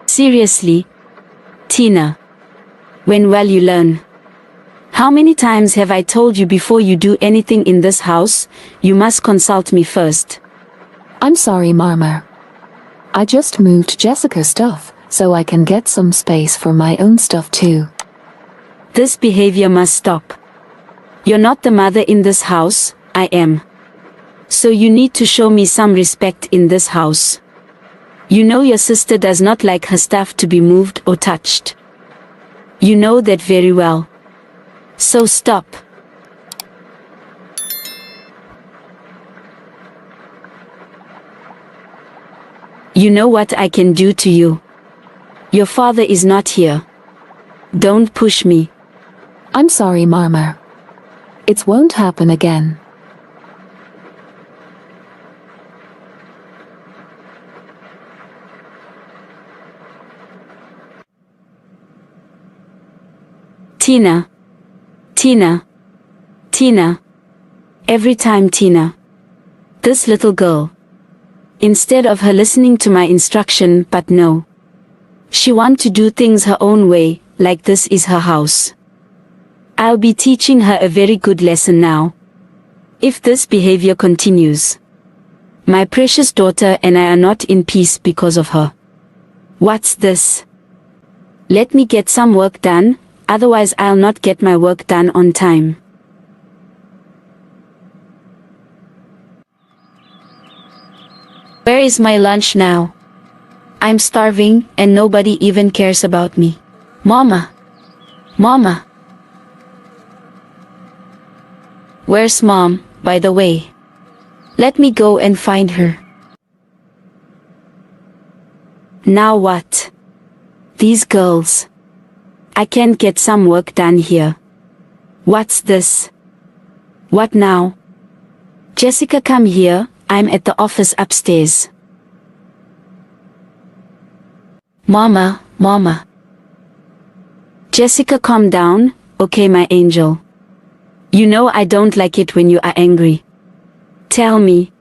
Seriously, Tina. When will you learn? How many times have I told you before you do anything in this house, you must consult me first? I'm sorry, Mama. I just moved Jessica's stuff, so I can get some space for my own stuff too. This behavior must stop. You're not the mother in this house, I am. So you need to show me some respect in this house. You know your sister does not like her stuff to be moved or touched. You know that very well. So stop. You know what I can do to you? Your father is not here. Don't push me. I'm sorry, Mama. It won't happen again. Tina. Tina. Tina. Every time Tina. This little girl. Instead of her listening to my instruction, but no. She wants to do things her own way, like this is her house. I'll be teaching her a very good lesson now. If this behavior continues. My precious daughter and I are not in peace because of her. What's this? Let me get some work done, otherwise I'll not get my work done on time. Where is my lunch now? I'm starving and nobody even cares about me. Mama. Mama. Where's Mom, by the way? Let me go and find her. Now what? These girls. I can't get some work done here. What's this? What now? Jessica, come here, I'm at the office upstairs. Mama, Mama. Jessica, calm down, okay my angel. You know I don't like it when you are angry. Tell me.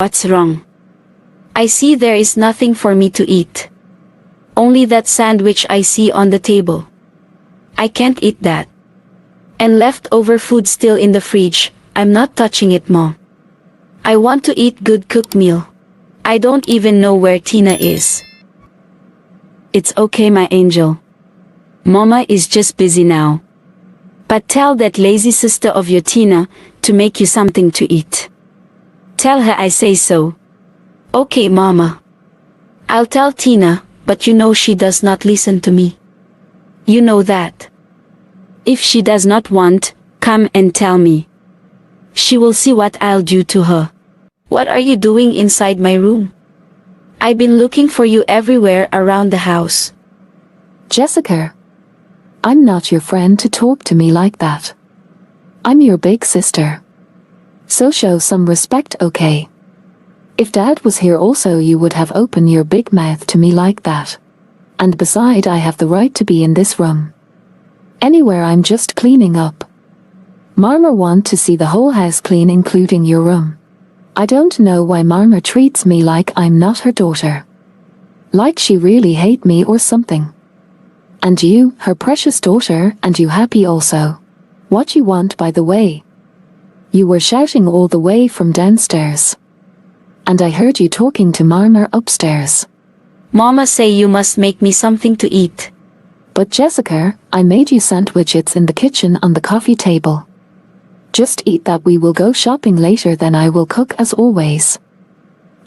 What's wrong? I see there is nothing for me to eat. Only that sandwich I see on the table. I can't eat that. And leftover food still in the fridge, I'm not touching it, Mom. I want to eat good cooked meal. I don't even know where Tina is. It's okay my angel. Mama is just busy now. But tell that lazy sister of your Tina to make you something to eat. Tell her I say so. Okay, Mama. I'll tell Tina, but you know she does not listen to me. You know that. If she does not want, come and tell me. She will see what I'll do to her. What are you doing inside my room? I've been looking for you everywhere around the house. Jessica. I'm not your friend to talk to me like that. I'm your big sister. So show some respect, okay? If Dad was here also you would have opened your big mouth to me like that. And beside I have the right to be in this room. Anywhere I'm just cleaning up. Mama want to see the whole house clean including your room. I don't know why Mama treats me like I'm not her daughter. Like she really hate me or something. And you, her precious daughter, and you happy also. What you want by the way? You were shouting all the way from downstairs. And I heard you talking to Mama upstairs. Mama say you must make me something to eat. But Jessica, I made you sandwiches in the kitchen on the coffee table. Just eat that, we will go shopping later, then I will cook as always.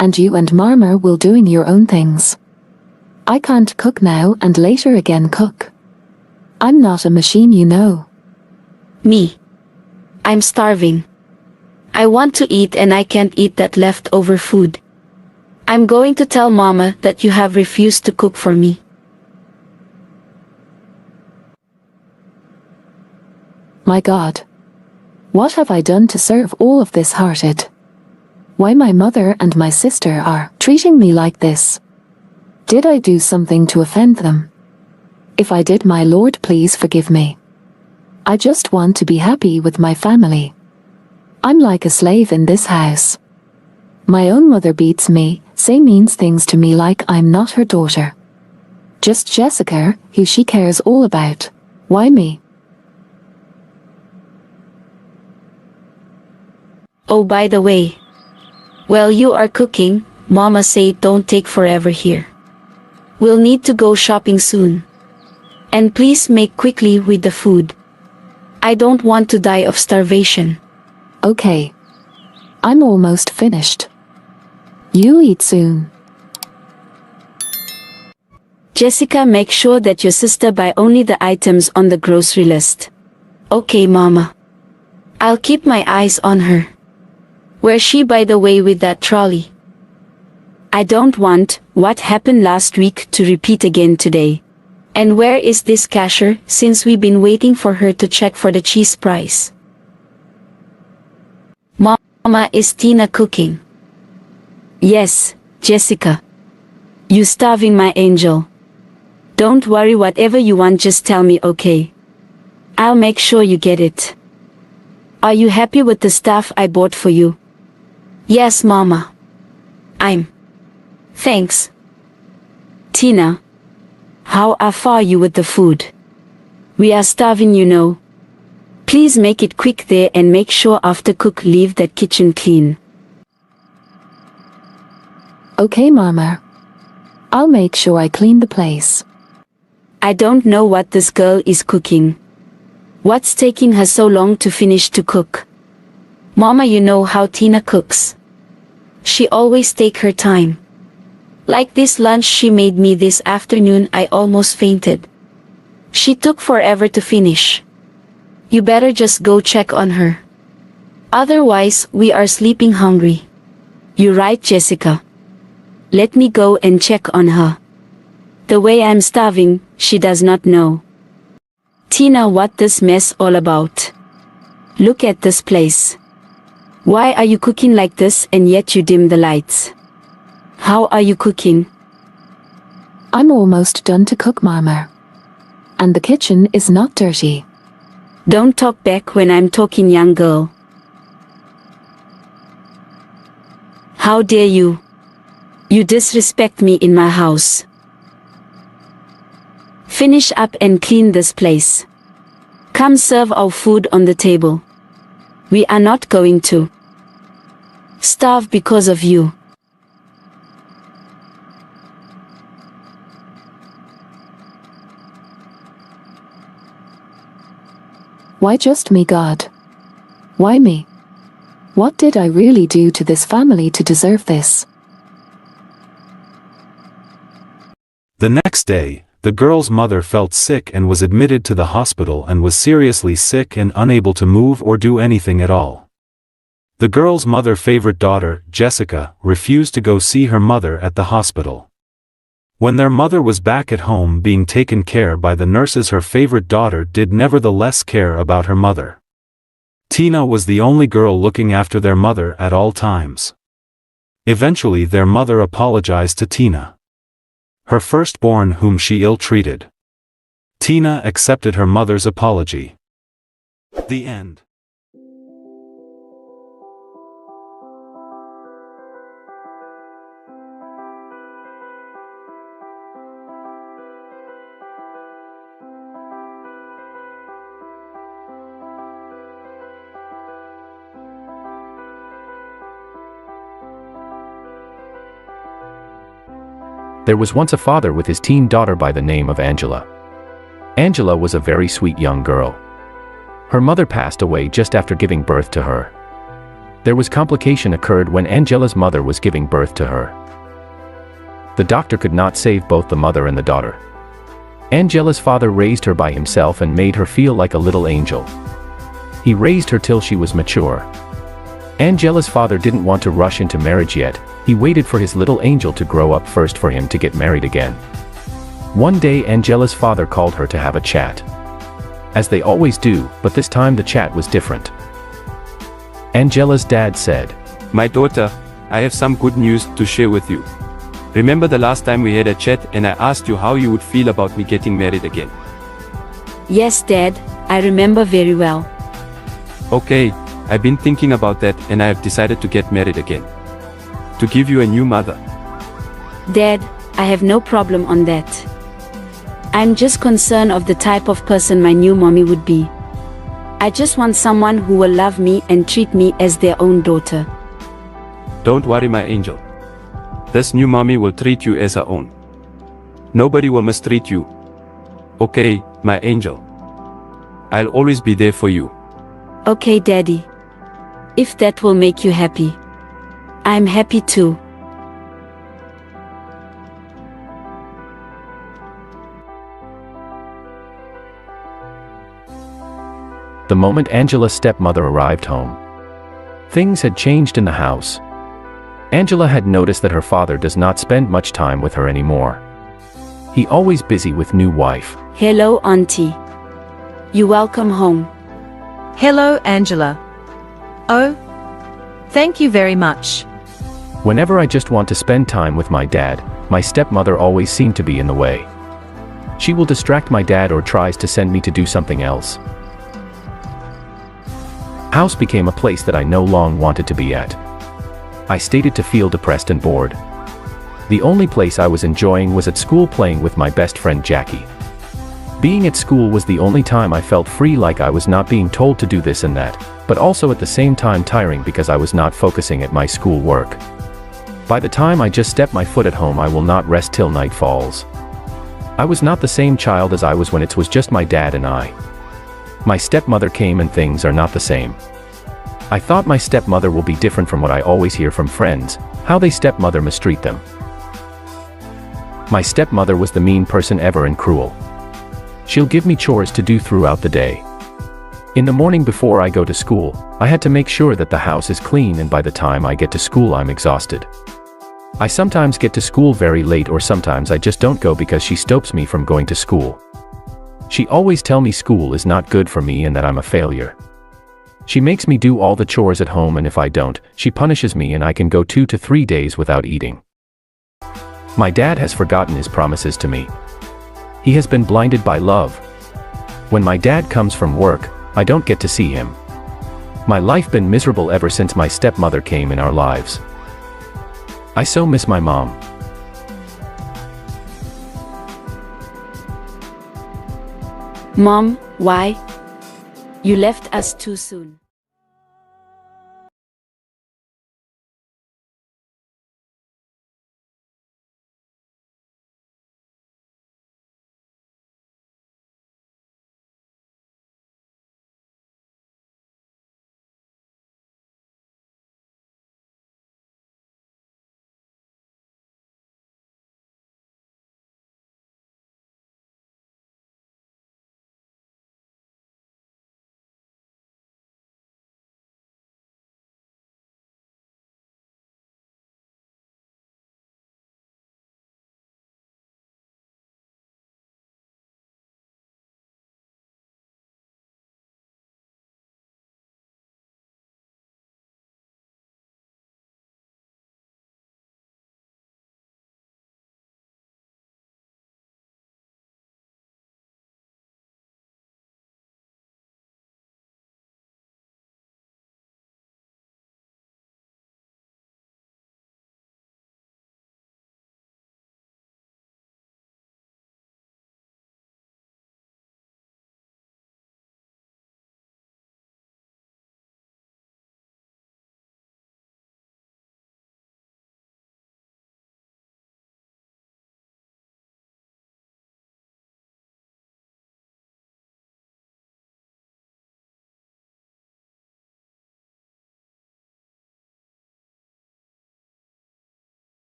And you and Mama will doing your own things. I can't cook now and later again cook. I'm not a machine, you know. Me. I'm starving. I want to eat and I can't eat that leftover food. I'm going to tell Mama that you have refused to cook for me. My God. What have I done to serve all of this hearted? Why my mother and my sister are treating me like this? Did I do something to offend them? If I did, my Lord, please forgive me. I just want to be happy with my family. I'm like a slave in this house. My own mother beats me, say mean things to me like I'm not her daughter. Just Jessica, who she cares all about. Why me? Oh, by the way. While you are cooking, Mama said don't take forever here. We'll need to go shopping soon. And please make quickly with the food. I don't want to die of starvation. Okay. I'm almost finished. You eat soon. Jessica, make sure that your sister buy only the items on the grocery list. Okay, Mama. I'll keep my eyes on her. Where's she, by the way, with that trolley? I don't want what happened last week to repeat again today. And where is this cashier, since we've been waiting for her to check for the cheese price? Mama, is Tina cooking? Yes, Jessica. You starving, my angel. Don't worry, whatever you want, just tell me, okay? I'll make sure you get it. Are you happy with the stuff I bought for you? Yes, Mama. Thanks. Tina. How far you with the food? We are starving, you know. Please make it quick there and make sure after cook leave that kitchen clean. Okay, Mama. I'll make sure I clean the place. I don't know what this girl is cooking. What's taking her so long to finish to cook? Mama, you know how Tina cooks. She always take her time. Like this lunch she made me this afternoon, I almost fainted. She took forever to finish. You better just go check on her. Otherwise, we are sleeping hungry. You're right, Jessica. Let me go and check on her. The way I'm starving, she does not know. Tina, what this mess all about? Look at this place. Why are you cooking like this and yet you dim the lights? How are you cooking? I'm almost done to cook, Mama. And the kitchen is not dirty. Don't talk back when I'm talking, young girl. How dare you? You disrespect me in my house. Finish up and clean this place. Come serve our food on the table. We are not going to starve because of you. Why just me, God? Why me? What did I really do to this family to deserve this? The next day, the girl's mother felt sick and was admitted to the hospital and was seriously sick and unable to move or do anything at all. The girl's mother's favorite daughter, Jessica, refused to go see her mother at the hospital. When their mother was back at home being taken care by the nurses, her favorite daughter did nevertheless care about her mother. Tina was the only girl looking after their mother at all times. Eventually their mother apologized to Tina, her firstborn, whom she ill-treated. Tina accepted her mother's apology. The end. There was once a father with his teen daughter by the name of Angela. Angela was a very sweet young girl. Her mother passed away just after giving birth to her. There was complication occurred when Angela's mother was giving birth to her. The doctor could not save both the mother and the daughter. Angela's father raised her by himself and made her feel like a little angel. He raised her till she was mature. Angela's father didn't want to rush into marriage yet. He waited for his little angel to grow up first for him to get married again. One day Angela's father called her to have a chat. As they always do, but this time the chat was different. Angela's dad said, "My daughter, I have some good news to share with you. Remember the last time we had a chat and I asked you how you would feel about me getting married again? Yes, Dad, I remember very well. Okay, I've been thinking about that and I have decided to get married again. To give you a new mother. Dad, I have no problem on that. I'm just concerned of the type of person my new mommy would be. I just want someone who will love me and treat me as their own daughter. Don't worry, my angel. This new mommy will treat you as her own. Nobody will mistreat you. Okay, my angel. I'll always be there for you. Okay, Daddy. If that will make you happy. I'm happy too. The moment Angela's stepmother arrived home, things had changed in the house. Angela had noticed that her father does not spend much time with her anymore. He always busy with new wife. Hello, Auntie. You welcome home. Hello, Angela. Oh, thank you very much. Whenever I just want to spend time with my dad, my stepmother always seemed to be in the way. She will distract my dad or tries to send me to do something else. House became a place that I no longer wanted to be at. I started to feel depressed and bored. The only place I was enjoying was at school playing with my best friend Jackie. Being at school was the only time I felt free, like I was not being told to do this and that, but also at the same time tiring because I was not focusing at my school work. By the time I just step my foot at home, I will not rest till night falls. I was not the same child as I was when it was just my dad and I. My stepmother came and things are not the same. I thought my stepmother will be different from what I always hear from friends, how they stepmother mistreat them. My stepmother was the mean person ever and cruel. She'll give me chores to do throughout the day. In the morning before I go to school, I had to make sure that the house is clean, and by the time I get to school I'm exhausted. I sometimes get to school very late, or sometimes I just don't go because she stops me from going to school. She always tell me school is not good for me and that I'm a failure. She makes me do all the chores at home, and if I don't, she punishes me and I can go 2 to 3 days without eating. My dad has forgotten his promises to me. He has been blinded by love. When my dad comes from work, I don't get to see him. My life been miserable ever since my stepmother came in our lives. I so miss my mom. Mom, why? You left us too soon.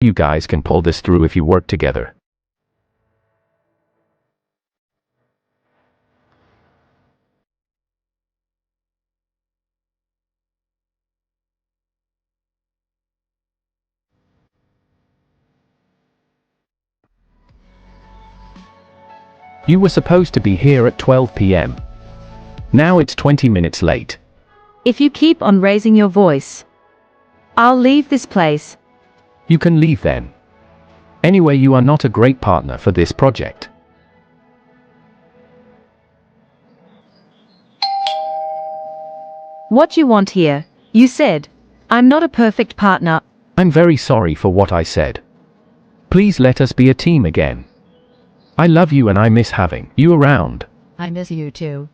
You guys can pull this through if you work together. You were supposed to be here at 12 p.m. Now it's 20 minutes late. If you keep on raising your voice, I'll leave this place. You can leave then. Anyway, you are not a great partner for this project. What you want here? You said, I'm not a perfect partner. I'm very sorry for what I said. Please let us be a team again. I love you and I miss having you around. I miss you too.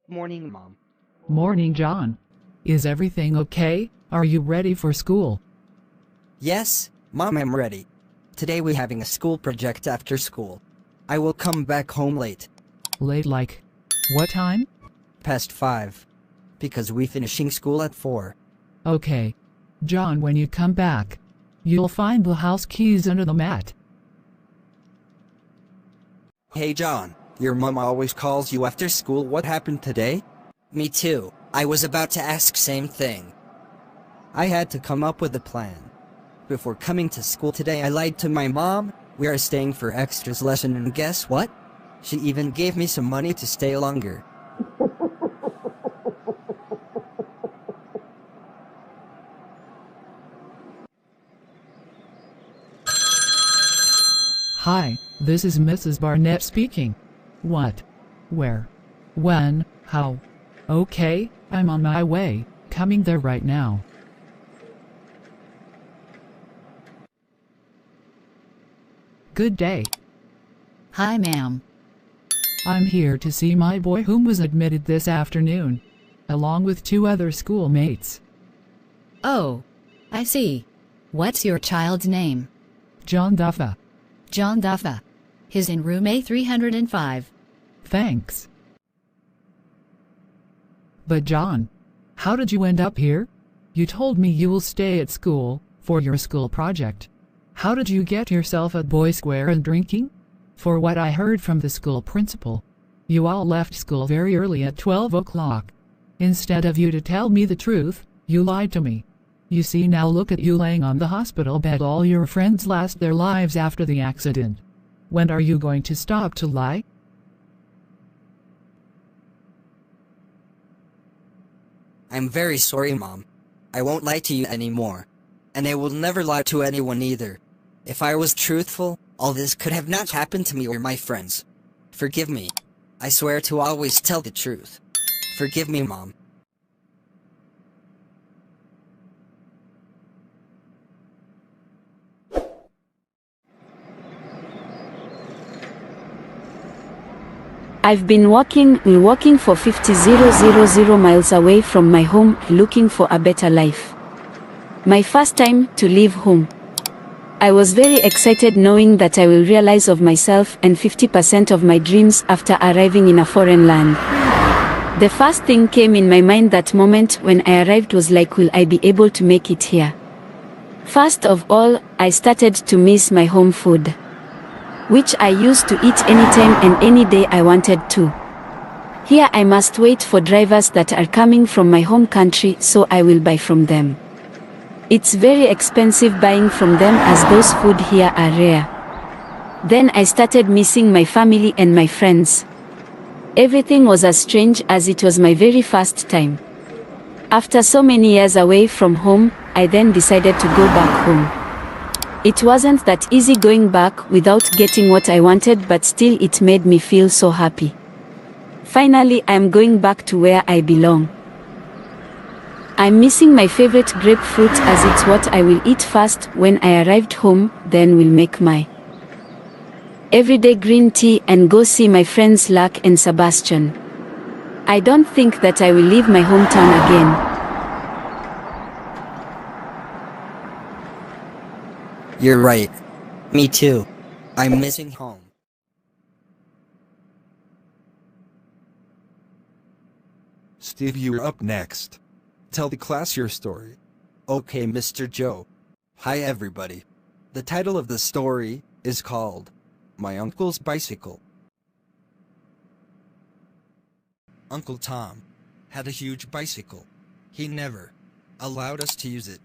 Morning, Mom. Morning, John. Is everything okay? Are you ready for school? Yes, Mom, I'm ready. Today we're having a school project after school. I will come back home late, Late like what time? past 5. Because we finishing school at 4. Okay. John, when you come back, you'll find the house keys under the mat. Hey John, your mom always calls you after school. What happened today? Me too. I was about to ask same thing. I had to come up with a plan. Before coming to school today, I lied to my mom. We are staying for extras lesson, and guess what? She even gave me some money to stay longer. Hi, this is Mrs. Barnett speaking. What? Where? When? How? Okay, I'm on my way, coming there right now. Good day. Hi, ma'am. I'm here to see my boy whom was admitted this afternoon, along with 2 other schoolmates. Oh, I see. What's your child's name? John Duffa. John Duffa. He's in room A305. Thanks. But John, how did you end up here? You told me you will stay at school for your school project. How did you get yourself at Boy Square and drinking? For what I heard from the school principal, you all left school very early at 12 o'clock. Instead of you to tell me the truth, you lied to me. You see, now look at you laying on the hospital bed. All your friends lost their lives after the accident. When are you going to stop to lie? I'm very sorry, Mom. I won't lie to you anymore. And I will never lie to anyone either. If I was truthful, all this could have not happened to me or my friends. Forgive me. I swear to always tell the truth. Forgive me, Mom. I've been walking for 50,000 miles away from my home, looking for a better life. My first time to leave home. I was very excited knowing that I will realize of myself and 50% of my dreams after arriving in a foreign land. The first thing came in my mind that moment when I arrived was like, will I be able to make it here? First of all, I started to miss my home food, which I used to eat anytime and any day I wanted to. Here I must wait for drivers that are coming from my home country, so I will buy from them. It's very expensive buying from them as those food here are rare. Then I started missing my family and my friends. Everything was as strange as it was my very first time. After so many years away from home, I then decided to go back home. It wasn't that easy going back without getting what I wanted, but still it made me feel so happy. Finally, I am going back to where I belong. I'm missing my favorite grapefruit as it's what I will eat first when I arrived home, then will make my everyday green tea and go see my friends Lark and Sebastian. I don't think that I will leave my hometown again. You're right. Me too. I'm missing home. Steve, you're up next. Tell the class your story. Okay, Mr. Joe. Hi everybody. The title of the story is called My Uncle's Bicycle. Uncle Tom had a huge bicycle. He never allowed us to use it.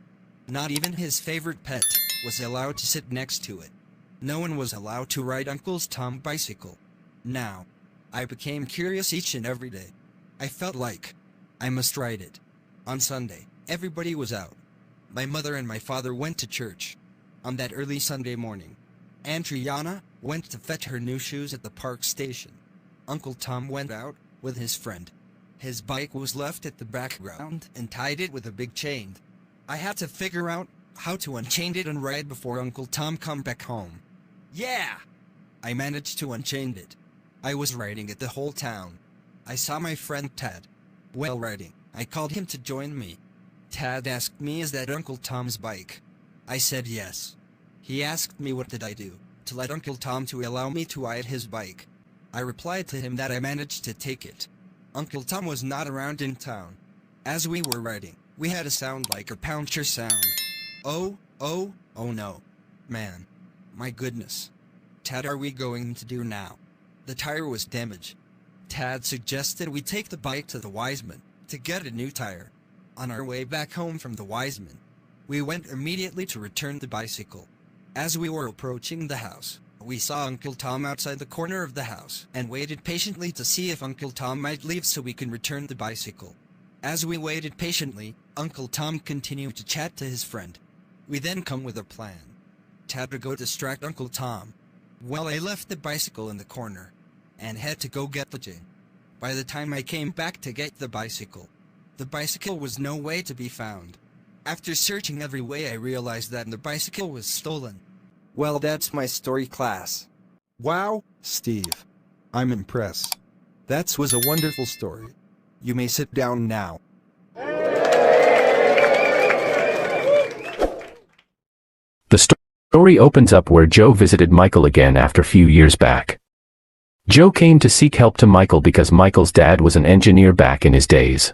Not even his favorite pet was allowed to sit next to it. No one was allowed to ride Uncle Tom's bicycle. Now, I became curious each and every day. I felt like I must ride it. On Sunday, everybody was out. My mother and my father went to church. On that early Sunday morning, Aunt Triana went to fetch her new shoes at the park station. Uncle Tom went out with his friend. His bike was left at the background and tied it with a big chain. I had to figure out how to unchain it and ride before Uncle Tom come back home. Yeah! I managed to unchain it. I was riding it the whole town. I saw my friend Tad. While riding, I called him to join me. Tad asked me, "Is that Uncle Tom's bike?" I said yes. He asked me what did I do to let Uncle Tom to allow me to ride his bike. I replied to him that I managed to take it. Uncle Tom was not around in town. As we were riding, we had a sound like a puncture sound. Oh no. Man. My goodness. Tad, are we going to do now? The tire was damaged. Tad suggested we take the bike to the Wiseman to get a new tire. On our way back home from the Wiseman, we went immediately to return the bicycle. As we were approaching the house, we saw Uncle Tom outside the corner of the house and waited patiently to see if Uncle Tom might leave so we can return the bicycle. As we waited patiently, Uncle Tom continued to chat to his friend. We then come with a plan. Tad to go distract Uncle Tom. Well, I left the bicycle in the corner and had to go get the gin. By the time I came back to get the bicycle was no way to be found. After searching every way, I realized that the bicycle was stolen. Well, that's my story, class. Wow, Steve. I'm impressed. That was a wonderful story. You may sit down now. The story opens up where Joe visited Michael again after a few years back. Joe came to seek help to Michael because Michael's dad was an engineer back in his days.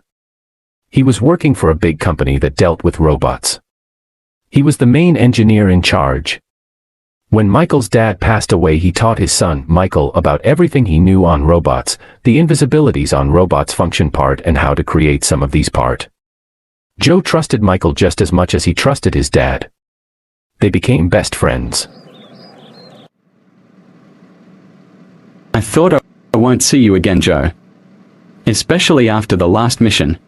He was working for a big company that dealt with robots. He was the main engineer in charge. When Michael's dad passed away, he taught his son, Michael, about everything he knew on robots, the invisibilities on robots' function part, and how to create some of these part. Joe trusted Michael just as much as he trusted his dad. They became best friends. I thought I won't see you again, Joe. Especially after the last mission.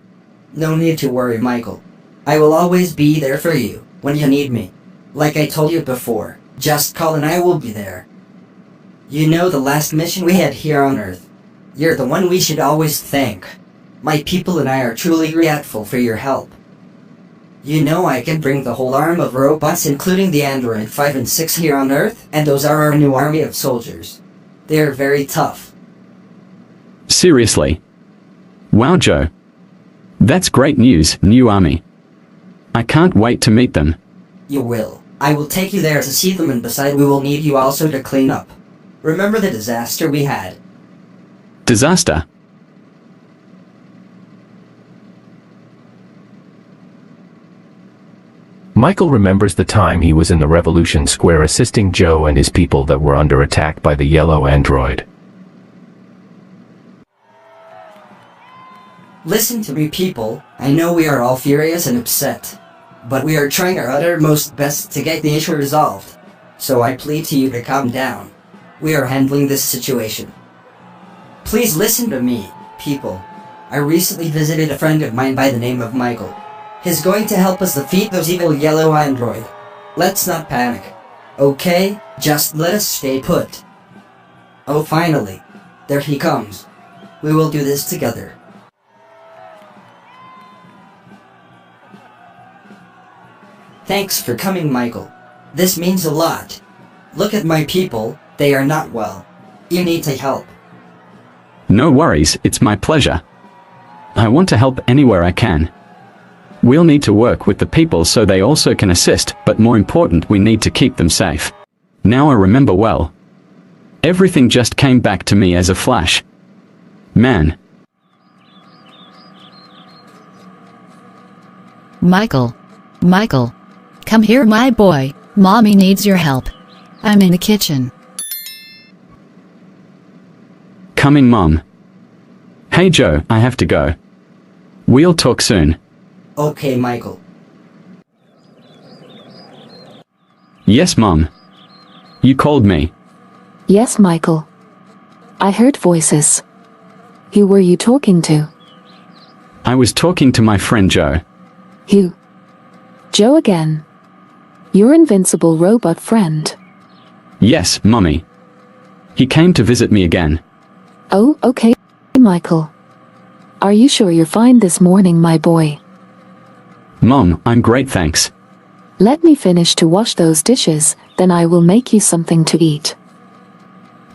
No need to worry, Michael. I will always be there for you when you need me. Like I told you before, just call and I will be there. You know, the last mission we had here on Earth, you're the one we should always thank. My people and I are truly grateful for your help. You know, I can bring the whole arm of robots, including the Android 5 and 6 here on Earth, and those are our new army of soldiers. They are very tough. Seriously? Wow, Joe. That's great news, new army. I can't wait to meet them. You will. I will take you there to see them, and beside we will need you also to clean up. Remember the disaster we had? Disaster? Michael remembers the time he was in the Revolution Square assisting Joe and his people that were under attack by the yellow android. Listen to me, people. I know we are all furious and upset, but we are trying our uttermost best to get the issue resolved. So I plead to you to calm down. We are handling this situation. Please listen to me, people. I recently visited a friend of mine by the name of Michael. He's going to help us defeat those evil yellow android. Let's not panic. Okay? Just let us stay put. Oh, finally. There he comes. We will do this together. Thanks for coming, Michael. This means a lot. Look at my people, they are not well. You need to help. No worries, it's my pleasure. I want to help anywhere I can. We'll need to work with the people so they also can assist, but more important, we need to keep them safe. Now I remember well. Everything just came back to me as a flash. Man. Michael. Michael. Come here, my boy. Mommy needs your help. I'm in the kitchen. Coming, Mom. Hey Joe, I have to go. We'll talk soon. Okay, Michael. Yes, Mom. You called me. Yes, Michael. I heard voices. Who were you talking to? I was talking to my friend Joe. Who? Joe again. Your invincible robot friend. Yes, Mommy. He came to visit me again. Oh, okay, Michael. Are you sure you're fine this morning, my boy? Mom, I'm great, thanks. Let me finish to wash those dishes, then I will make you something to eat.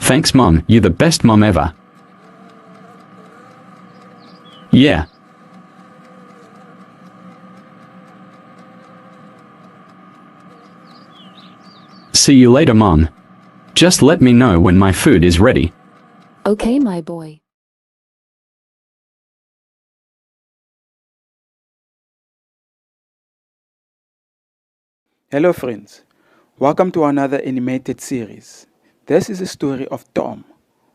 Thanks, Mom. You're the best mom ever. Yeah. See you later, Mom. Just let me know when my food is ready. Okay, my boy. Hello friends, welcome to another animated series. This is a story of Tom,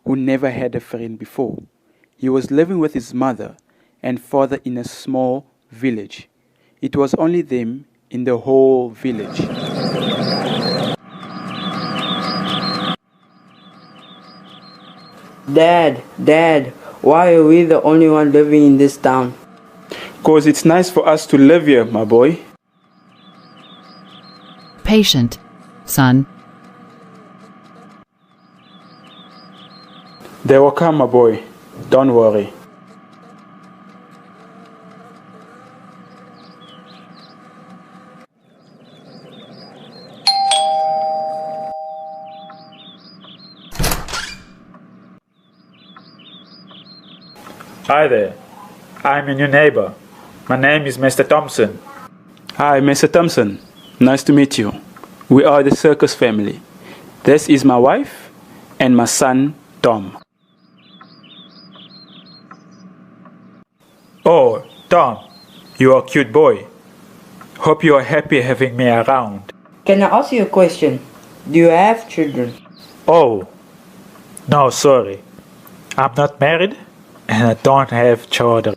who never had a friend before. He was living with his mother and father in a small village. It was only them in the whole village. Dad, why are we the only one living in this town? 'Cause it's nice for us to live here, my boy. Patient, son. They will come, my boy. Don't worry. Hi there. I'm a new neighbor. My name is Mr. Thompson. Hi, Mr. Thompson. Nice to meet you. We are the circus family. This is my wife and my son, Tom. Oh, Tom, you are a cute boy. Hope you are happy having me around. Can I ask you a question? Do you have children? Oh, no, sorry. I'm not married and I don't have children.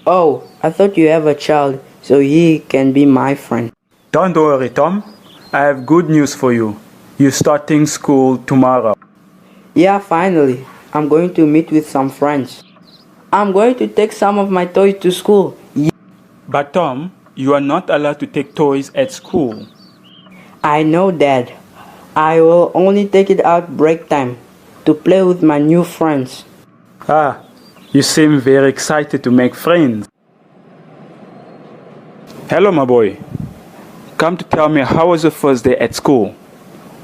Oh, I thought you have a child, so he can be my friend. Don't worry, Tom. I have good news for you. You're starting school tomorrow. Yeah, finally. I'm going to meet with some friends. I'm going to take some of my toys to school. But Tom, you are not allowed to take toys at school. I know, Dad. I will only take it out break time to play with my new friends. Ah, you seem very excited to make friends. Hello, my boy. Come to tell me, how was your first day at school?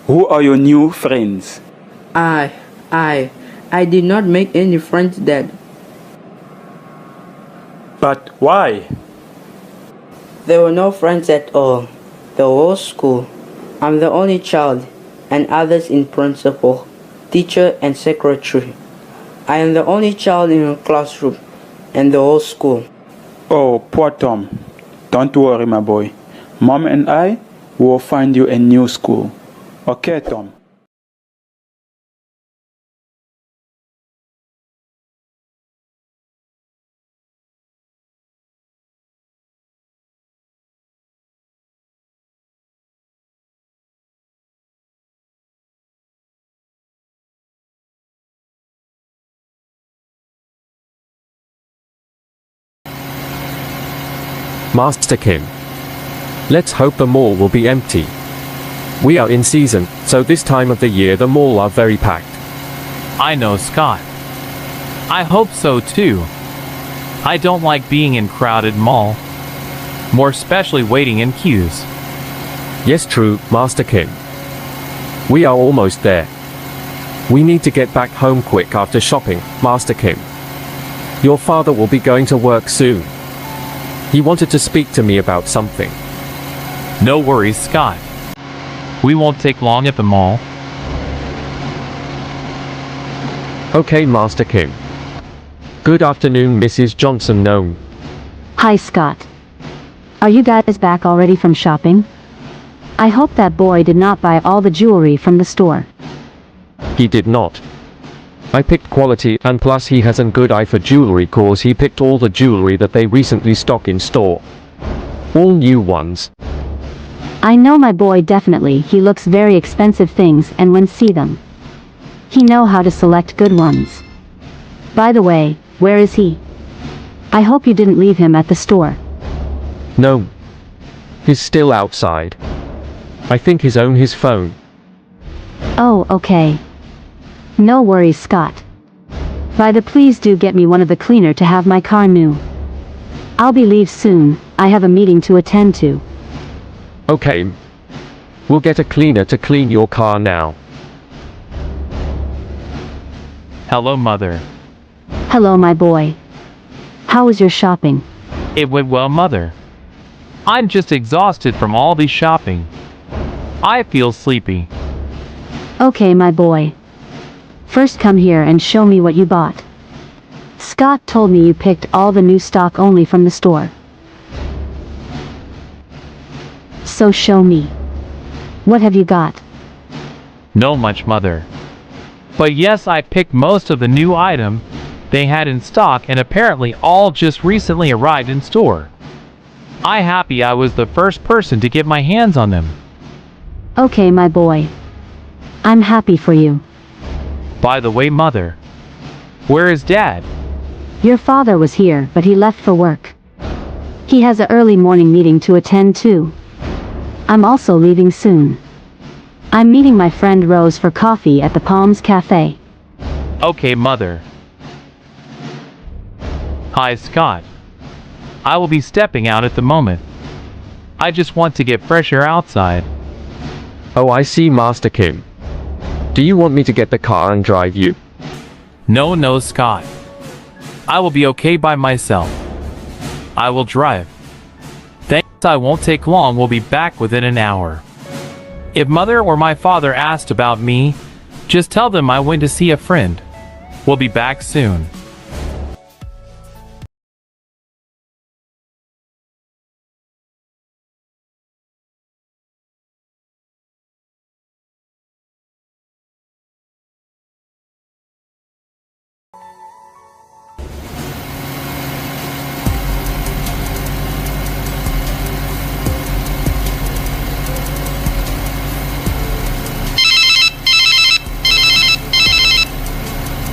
Who are your new friends? I did not make any friends, Dad. But why? There were no friends at all. The whole school. I'm the only child, and others in principal, teacher, and secretary. I am the only child in a classroom, and the whole school. Oh, poor Tom. Don't worry, my boy. Mom and I will find you a new school. Okay, Tom? Master Kim. Let's hope the mall will be empty. We are in season, so this time of the year the mall are very packed. I know, Scott. I hope so too. I don't like being in crowded mall. More especially waiting in queues. Yes, true, Master Kim. We are almost there. We need to get back home quick after shopping, Master Kim. Your father will be going to work soon. He wanted to speak to me about something. No worries, Scott. We won't take long at the mall. Okay, Master Kim. Good afternoon, Mrs. Johnson Gnome. Hi, Scott. Are you guys back already from shopping? I hope that boy did not buy all the jewelry from the store. He did not. I picked quality, and plus he has a good eye for jewelry cause he picked all the jewelry that they recently stock in store. All new ones. I know my boy definitely. He looks very expensive things and when see them. He know how to select good ones. By the way, where is he? I hope you didn't leave him at the store. No. He's still outside. I think he's on his phone. Oh, okay. No worries, Scott. By the please do get me one of the cleaner to have my car new. I'll be leave soon. I have a meeting to attend to. Okay. We'll get a cleaner to clean your car now. Hello, Mother. Hello, my boy. How was your shopping? It went well, Mother. I'm just exhausted from all the shopping. I feel sleepy. Okay, my boy. First come here and show me what you bought. Scott told me you picked all the new stock only from the store. So show me. What have you got? No much, Mother. But yes, I picked most of the new item they had in stock and apparently all just recently arrived in store. I happy I was the first person to get my hands on them. Okay, my boy. I'm happy for you. By the way, Mother, where is Dad? Your father was here, but he left for work. He has an early morning meeting to attend to. I'm also leaving soon. I'm meeting my friend Rose for coffee at the Palms Cafe. Okay, Mother. Hi, Scott. I will be stepping out at the moment. I just want to get fresh air outside. Oh, I see, Master Kim. Do you want me to get the car and drive you? No, Scott. I will be okay by myself. I will drive. Thanks, I won't take long. We'll be back within an hour. If Mother or my father asked about me, just tell them I went to see a friend. We'll be back soon.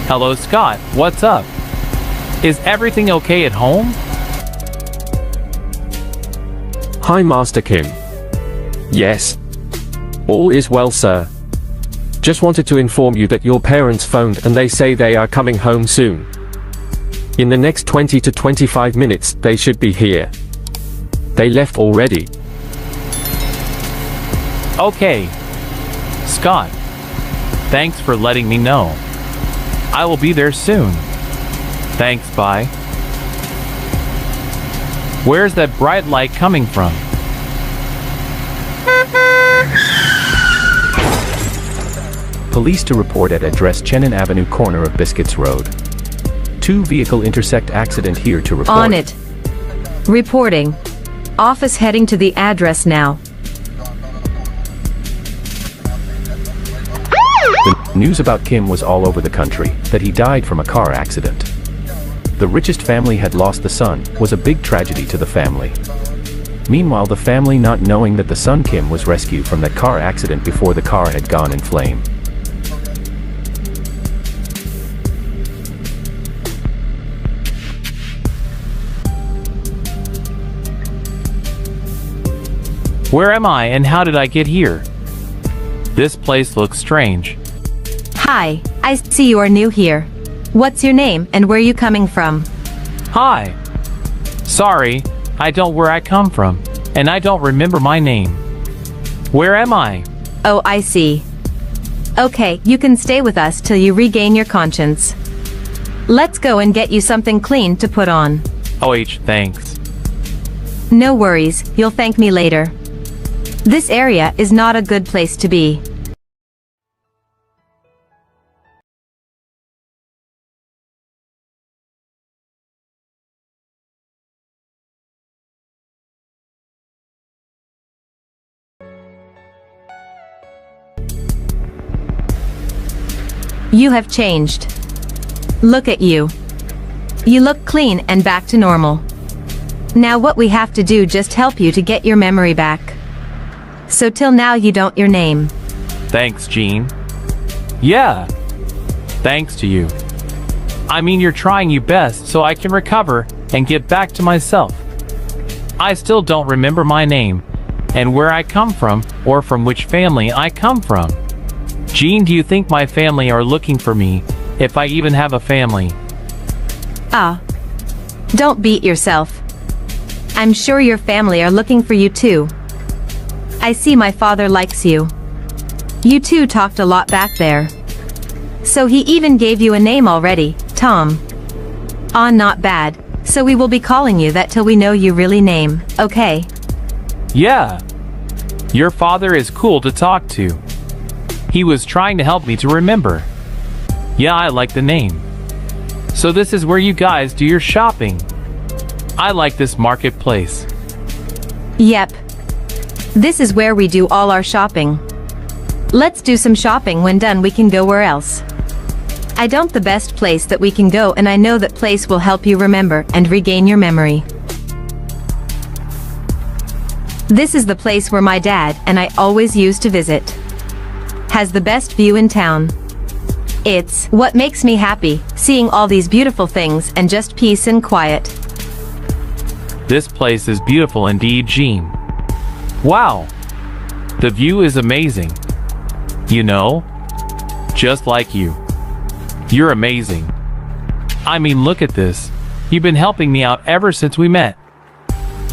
Hello, Scott. What's up? Is everything okay at home? Hi, Master Kim. Yes. All is well, sir. Just wanted to inform you that your parents phoned and they say they are coming home soon. In the next 20 to 25 minutes, they should be here. They left already. Okay. Scott, thanks for letting me know. I will be there soon. Thanks, bye. Where's that bright light coming from? Police to report at address Chenin Avenue, corner of Biscuits Road. 2 vehicle intersect accident here to report. On it. Reporting. Office heading to the address now. The news about Kim was all over the country, that he died from a car accident. The richest family had lost the son, was a big tragedy to the family. Meanwhile, the family not knowing that the son Kim was rescued from that car accident before the car had gone in flame. Where am I and how did I get here? This place looks strange. Hi, I see you are new here. What's your name and where you coming from? Hi. Sorry, I don't where I come from, and I don't remember my name. Where am I? Oh, I see. Okay, you can stay with us till you regain your conscience. Let's go and get you something clean to put on. Thanks. No worries, you'll thank me later. This area is not a good place to be. You have changed. Look at you. You look clean and back to normal. Now what we have to do just help you to get your memory back. So till now you don't your name. Thanks, Jean. Yeah. Thanks to you. I mean, you're trying your best so I can recover and get back to myself. I still don't remember my name and where I come from or from which family I come from. Jean, do you think my family are looking for me, if I even have a family? Don't beat yourself. I'm sure your family are looking for you too. I see my father likes you. You two talked a lot back there. So he even gave you a name already, Tom. Not bad. So we will be calling you that till we know you really name, okay? Yeah. Your father is cool to talk to. He was trying to help me to remember. Yeah, I like the name. So this is where you guys do your shopping. I like this marketplace. Yep. This is where we do all our shopping. Let's do some shopping. When done we can go where else. I don't the best place that we can go, and I know that place will help you remember and regain your memory. This is the place where my dad and I always used to visit. Has the best view in town. It's what makes me happy, seeing all these beautiful things and just peace and quiet. This place is beautiful indeed, Jean. Wow. The view is amazing. You know? Just like you. You're amazing. I mean, look at this. You've been helping me out ever since we met.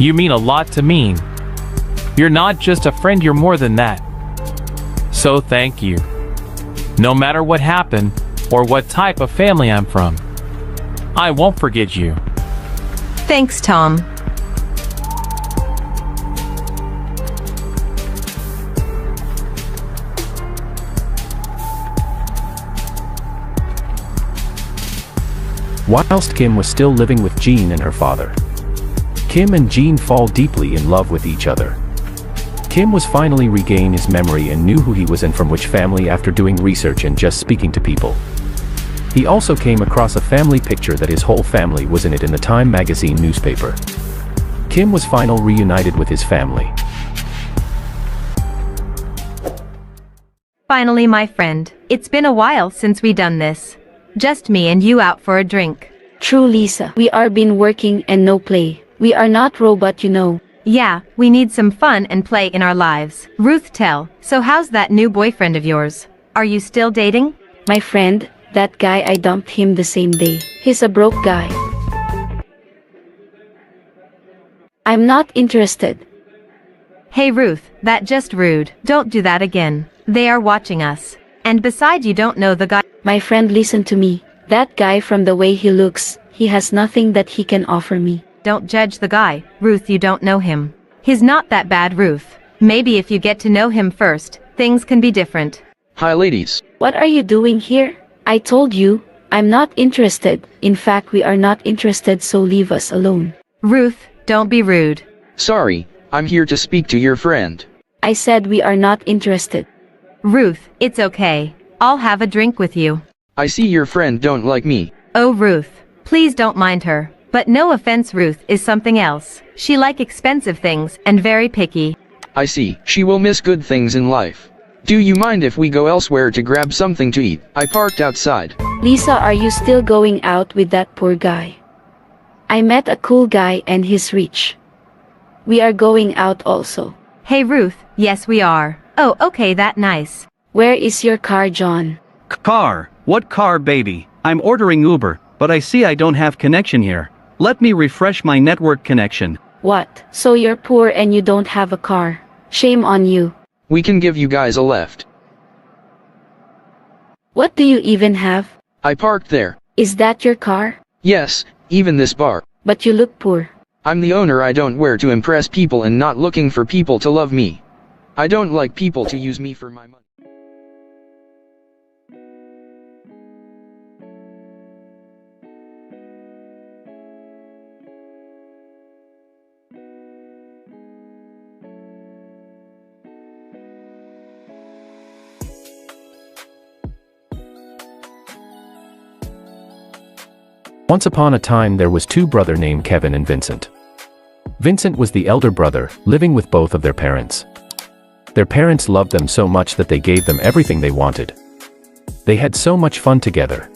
You mean a lot to me. You're not just a friend, you're more than that. So thank you. No matter what happened, or what type of family I'm from, I won't forget you. Thanks, Tom. Whilst Kim was still living with Jean and her father, Kim and Jean fall deeply in love with each other. Kim was finally regain his memory and knew who he was and from which family after doing research and just speaking to people. He also came across a family picture that his whole family was in it in the Time magazine newspaper. Kim was finally reunited with his family. Finally, my friend, it's been a while since we done this. Just me and you out for a drink. True, Lisa. We are been working and no play. We are not robot, you know. Yeah, we need some fun and play in our lives. Ruth, tell, so how's that new boyfriend of yours? Are you still dating? My friend, that guy, I dumped him the same day. He's a broke guy. I'm not interested. Hey Ruth, that just rude. Don't do that again. They are watching us. And beside, you don't know the guy. My friend, listen to me. That guy, from the way he looks, he has nothing that he can offer me. Don't judge the guy, Ruth, you don't know him. He's not that bad, Ruth. Maybe if you get to know him first, things can be different. Hi ladies. What are you doing here? I told you, I'm not interested. In fact, we are not interested, so leave us alone. Ruth, don't be rude. Sorry, I'm here to speak to your friend. I said we are not interested. Ruth, it's okay. I'll have a drink with you. I see your friend don't like me. Oh Ruth, please don't mind her. But no offense, Ruth is something else. She like expensive things and very picky. I see, she will miss good things in life. Do you mind if we go elsewhere to grab something to eat? I parked outside. Lisa, are you still going out with that poor guy? I met a cool guy and he's rich. We are going out also. Hey Ruth, yes we are. Oh, okay, that nice. Where is your car, John? Car? What car, baby? I'm ordering Uber, but I see I don't have connection here. Let me refresh my network connection. What? So you're poor and you don't have a car? Shame on you. We can give you guys a lift. What do you even have? I parked there. Is that your car? Yes, even this bar. But you look poor. I'm the owner. I don't wear to impress people and not looking for people to love me. I don't like people to use me for my money. Once upon a time there was two brothers named Kevin and Vincent. Vincent was the elder brother, living with both of their parents. Their parents loved them so much that they gave them everything they wanted. They had so much fun together.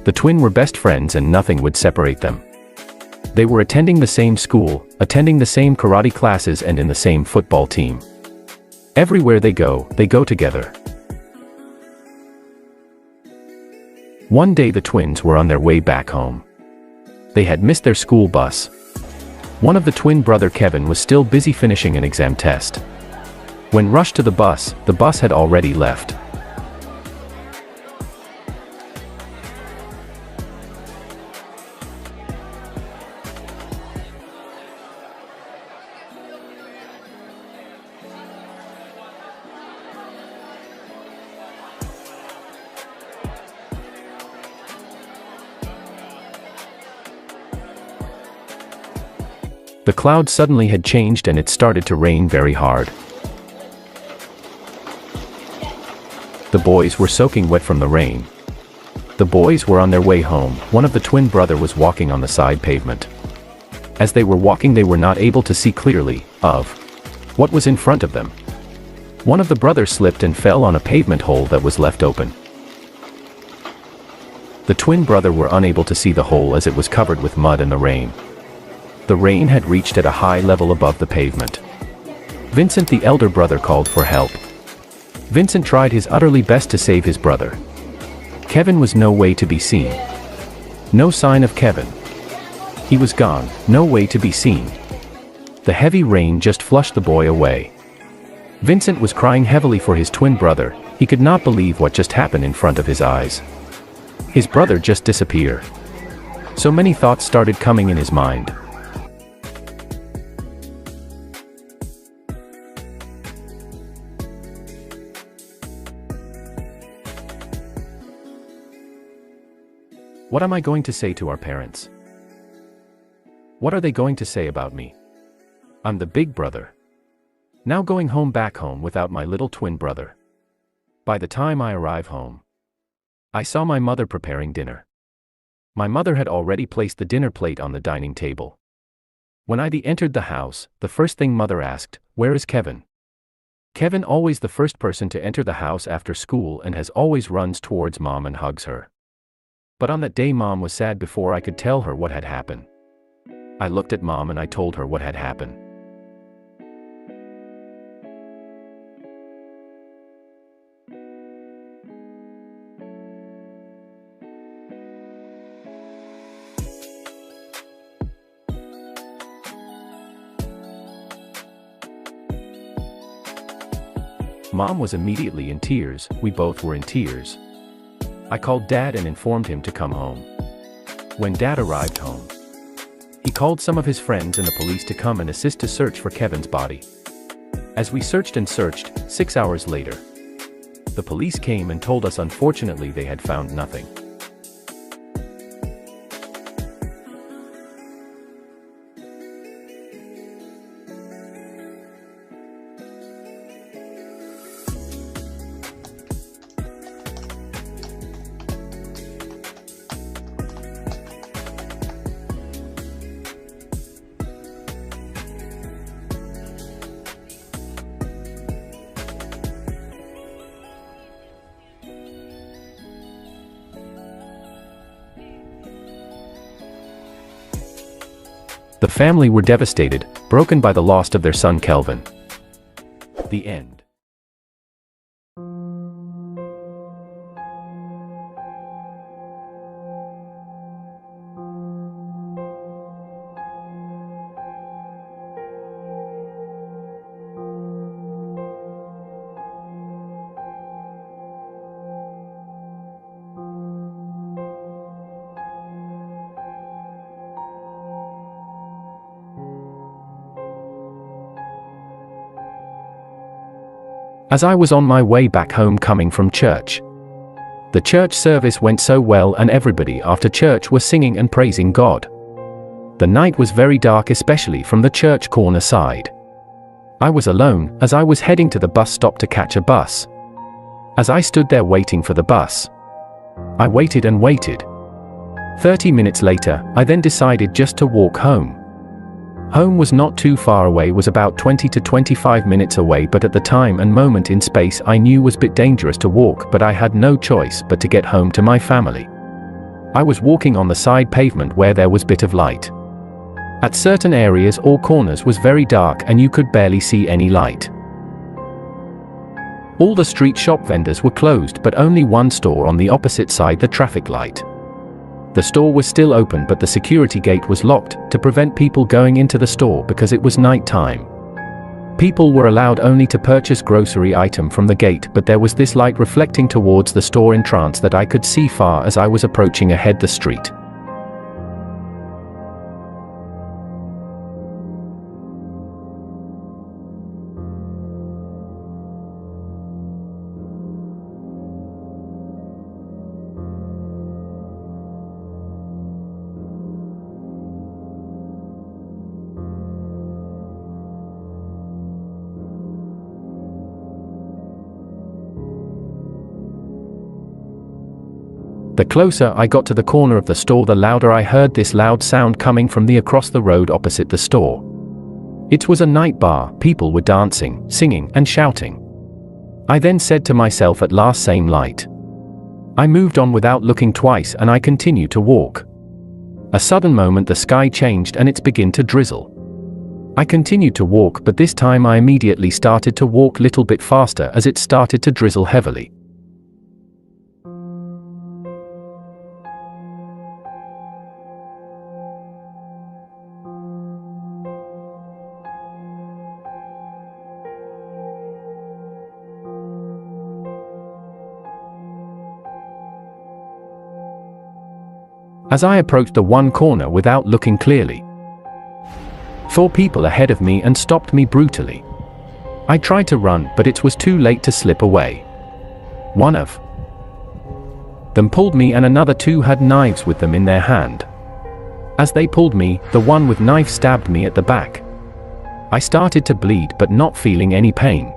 The twin were best friends and nothing would separate them. They were attending the same school, attending the same karate classes and in the same football team. Everywhere they go together. One day the twins were on their way back home. They had missed their school bus. One of the twin brother Kevin was still busy finishing an exam test. When rushed to the bus had already left. The clouds suddenly had changed and it started to rain very hard. The boys were soaking wet from the rain. The boys were on their way home. One of the twin brother was walking on the side pavement. As they were walking, they were not able to see clearly of what was in front of them. One of the brothers slipped and fell on a pavement hole that was left open. The twin brother were unable to see the hole as it was covered with mud and the rain. The rain had reached at a high level above the pavement. Vincent, the elder brother, called for help. Vincent tried his utterly best to save his brother. Kevin was no way to be seen. No sign of Kevin. He was gone, no way to be seen. The heavy rain just flushed the boy away. Vincent was crying heavily for his twin brother. He could not believe what just happened in front of his eyes. His brother just disappeared. So many thoughts started coming in his mind. What am I going to say to our parents? What are they going to say about me? I'm the big brother. Now going back home without my little twin brother. By the time I arrive home, I saw my mother preparing dinner. My mother had already placed the dinner plate on the dining table. When I entered the house, the first thing mother asked, "Where is Kevin?" Kevin always the first person to enter the house after school and has always runs towards mom and hugs her. But on that day mom was sad before I could tell her what had happened. I looked at mom and I told her what had happened. Mom was immediately in tears. We both were in tears. I called Dad and informed him to come home. When Dad arrived home, he called some of his friends and the police to come and assist to search for Kevin's body. As we searched and searched, 6 hours later, the police came and told us unfortunately they had found nothing. The family were devastated, broken by the loss of their son Kelvin. The end. As I was on my way back home coming from church, the church service went so well and everybody after church was singing and praising God. The night was very dark, especially from the church corner side. I was alone as I was heading to the bus stop to catch a bus. As I stood there waiting for the bus, I waited and waited. 30 minutes later, I then decided just to walk home. Home was not too far away, was about 20 to 25 minutes away, but at the time and moment in space I knew was a bit dangerous to walk, but I had no choice but to get home to my family. I was walking on the side pavement where there was a bit of light. At certain areas or corners was very dark and you could barely see any light. All the street shop vendors were closed, but only one store on the opposite side, the traffic light. The store was still open, but the security gate was locked to prevent people going into the store because it was night time. People were allowed only to purchase grocery item from the gate, but there was this light reflecting towards the store entrance that I could see far as I was approaching ahead the street. The closer I got to the corner of the store, the louder I heard this loud sound coming from the across the road opposite the store. It was a night bar, people were dancing, singing, and shouting. I then said to myself, at last, same light. I moved on without looking twice and I continued to walk. A sudden moment the sky changed and it began to drizzle. I continued to walk, but this time I immediately started to walk little bit faster as it started to drizzle heavily. As I approached the one corner without looking clearly, 4 people ahead of me and stopped me brutally. I tried to run, but it was too late to slip away. One of them pulled me and another 2 had knives with them in their hand. As they pulled me, the one with knife stabbed me at the back. I started to bleed but not feeling any pain.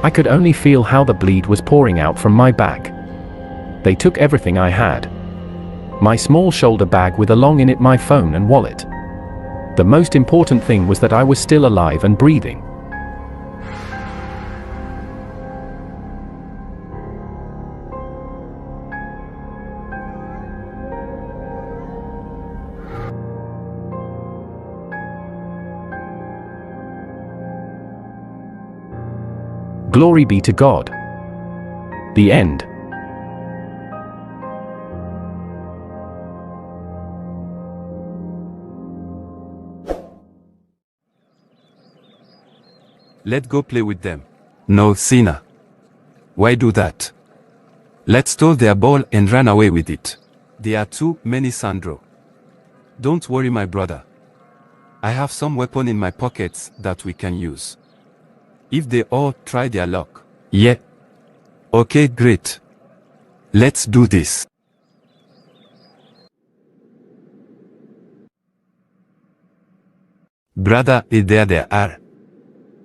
I could only feel how the bleed was pouring out from my back. They took everything I had. My small shoulder bag with along in it my phone and wallet. The most important thing was that I was still alive and breathing. Glory be to God. The end. Let's go play with them. No, Sina. Why do that? Let's steal their ball and run away with it. There are too many, Sandro. Don't worry, my brother. I have some weapon in my pockets that we can use. If they all try their luck. Yeah. Okay, great. Let's do this. Brother, there they are.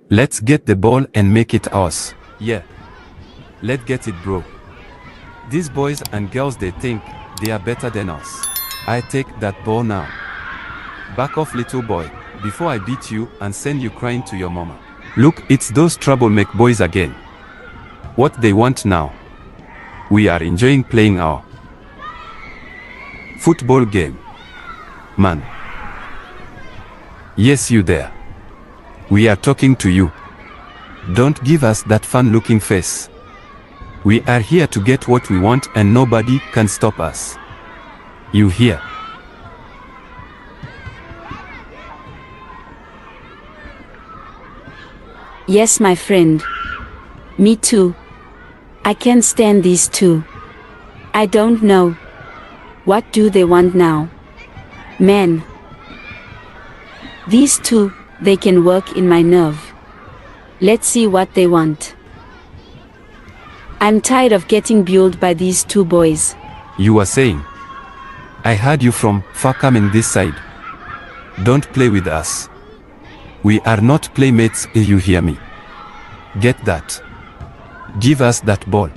Let's get the ball and make it ours. Yeah. Let's get it, bro. These boys and girls, they think they are better than us. I take that ball now. Back off, little boy, before I beat you and send you crying to your mama. Look, it's those troublemaker boys again. What they want now? We are enjoying playing our football game. Man. Yes, you there. We are talking to you. Don't give us that fun-looking face. We are here to get what we want and nobody can stop us. You hear? Yes, my friend. Me too. I can't stand these 2. I don't know. What do they want now? Man. These 2, they can work in my nerve. Let's see what they want. I'm tired of getting bullied by these 2 boys. You are saying? I heard you from far coming this side. Don't play with us. We are not playmates, if you hear me. Get that. Give us that ball.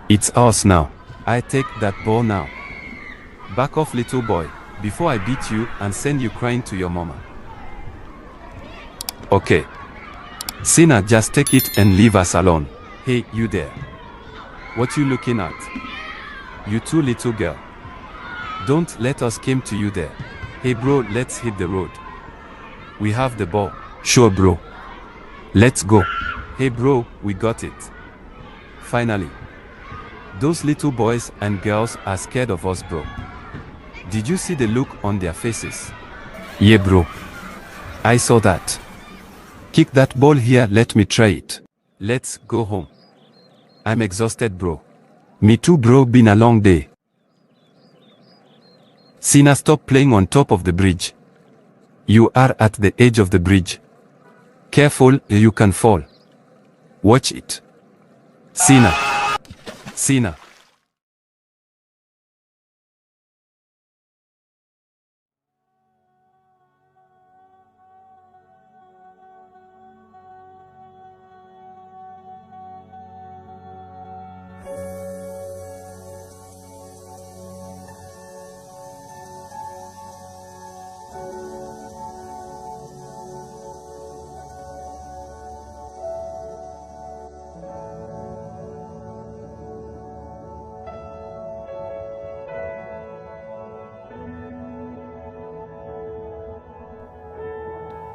It's ours now. I take that ball now. Back off, little boy, before I beat you and send you crying to your mama. Okay. Sina, just take it and leave us alone. Hey, you there. What you looking at? You too, little girl. Don't let us come to you there. Hey bro, let's hit the road. We have the ball. Sure bro. Let's go. Hey bro, we got it. Finally. Those little boys and girls are scared of us, bro. Did you see the look on their faces? Yeah bro. I saw that. Kick that ball here, let me try it. Let's go home. I'm exhausted, bro. Me too, bro, been a long day. Sina, stop playing on top of the bridge. You are at the edge of the bridge. Careful, you can fall. Watch it. Sina. Sina.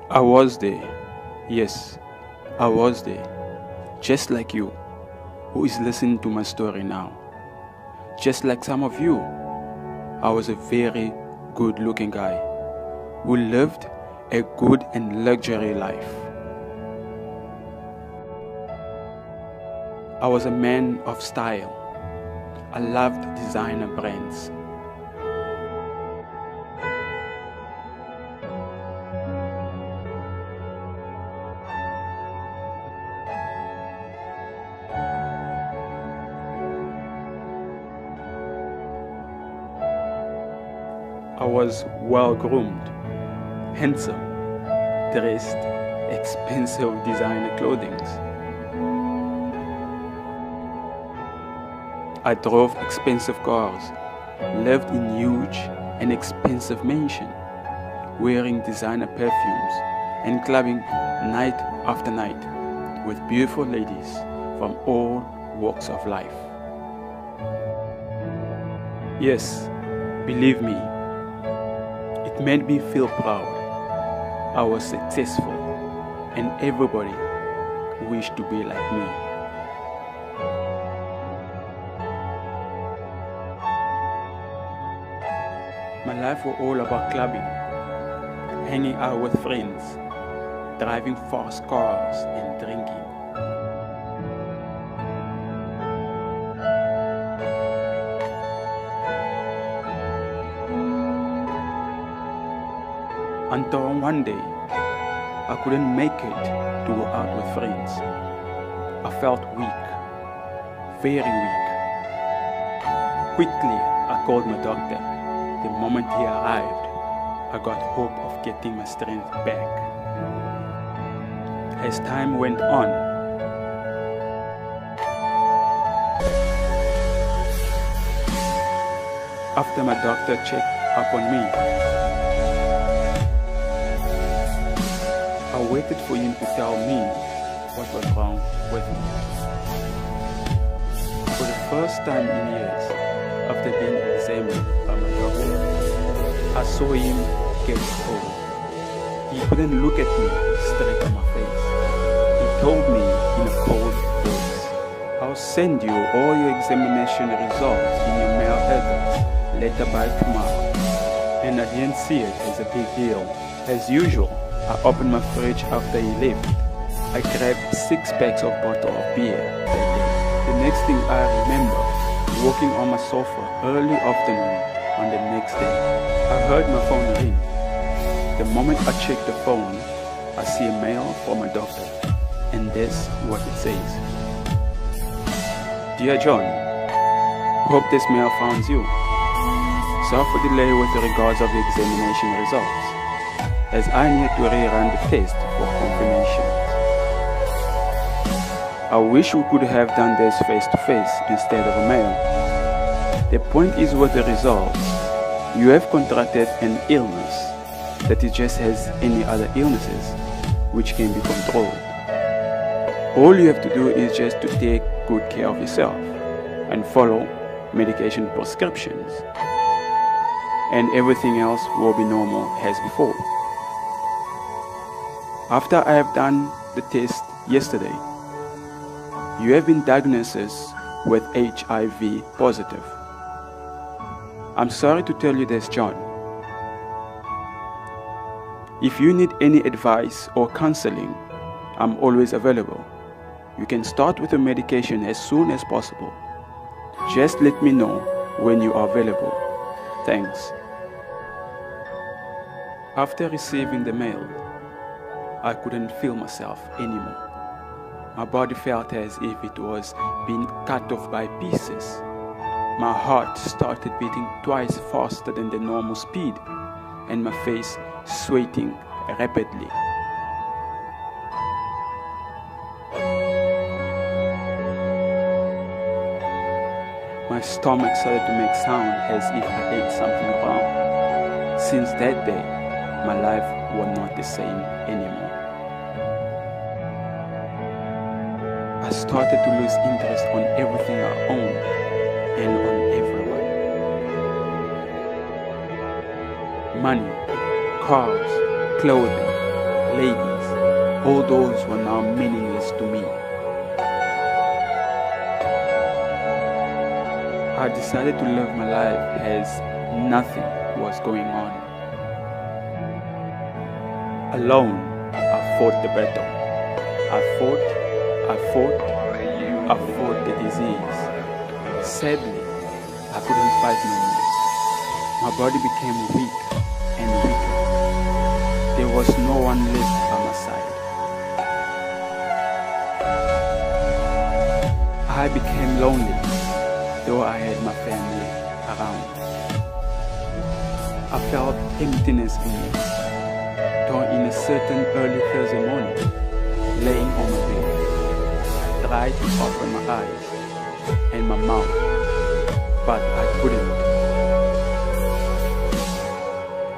I was there. Yes, I was there. Just like you, who is listening to my story now. Just like some of you, I was a very good-looking guy who lived a good and luxury life. I was a man of style. I loved designer brands. I was well-groomed, handsome, dressed, expensive designer clothing. I drove expensive cars, lived in huge and expensive mansions, wearing designer perfumes and clubbing night after night with beautiful ladies from all walks of life. Yes, believe me, it made me feel proud. I was successful and everybody wished to be like me. My life was all about clubbing, hanging out with friends, driving fast cars and drinking. Until one day, I couldn't make it to go out with friends. I felt weak, very weak. Quickly, I called my doctor. The moment he arrived, I got hope of getting my strength back. As time went on, after my doctor checked up on me, I waited for him to tell me what was wrong with me. For the first time in years, after being examined by my doctor, I saw him get cold. He couldn't look at me straight in my face. He told me in a cold voice, "I'll send you all your examination results in your mail address later by tomorrow." And I didn't see it as a big deal. As usual, I opened my fridge after he left. I grabbed 6 packs of bottle of beer that day. The next thing I remember, walking on my sofa early afternoon on the next day, I heard my phone ring. The moment I checked the phone, I see a mail from my doctor, and this is what it says. "Dear John, hope this mail finds you. Sorry for delay with regards of the examination results, as I need to rerun the test for confirmation. I wish we could have done this face-to-face instead of a mail. The point is with the results, you have contracted an illness that is just as any other illnesses, which can be controlled. All you have to do is just to take good care of yourself and follow medication prescriptions, and everything else will be normal as before." After I have done the test yesterday, you have been diagnosed with HIV positive. I'm sorry to tell you this, John. If you need any advice or counseling, I'm always available. You can start with the medication as soon as possible. Just let me know when you are available. Thanks. After receiving the mail, I couldn't feel myself anymore. My body felt as if it was being cut off by pieces. My heart started beating twice faster than the normal speed, and my face sweating rapidly. My stomach started to make sound as if I ate something wrong. Since that day, my life was not the same anymore. I started to lose interest on everything I owned and on everyone. Money, cars, clothing, ladies, all those were now meaningless to me. I decided to live my life as nothing was going on. Alone, I fought the battle. I fought the disease. Sadly, I couldn't fight no more. My body became weak and weaker. There was no one left by my side. I became lonely, though I had my family around. I felt emptiness in me, though in a certain early Thursday morning, laying on my bed, I tried to open my eyes and my mouth, but I couldn't.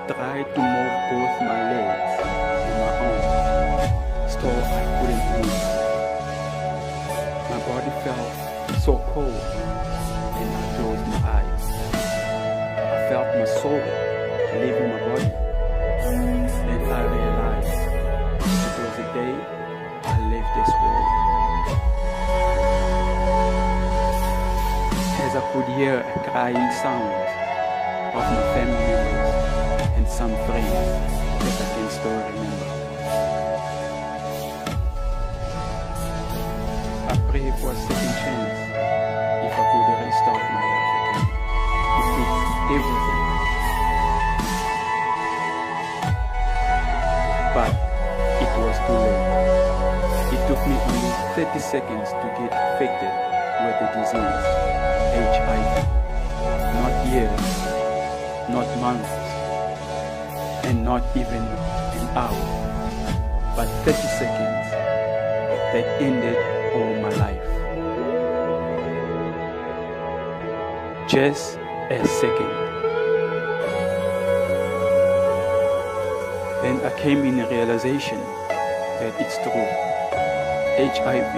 Tried to move both my legs and my arms, still I couldn't move. My body felt so cold, and I closed my eyes. I felt my soul leaving my body. Then I realized it was the day I left this world. As I could hear a crying sound of my family members and some friends that I can still remember. I prayed for a second chance if I could restart my life again, to fix everything. But it was too late. It took me only 30 seconds to get affected with the disease, HIV. Not years, not months, and not even an hour, but 30 seconds that ended all my life. Just a second. Then I came in a realization that it's true. HIV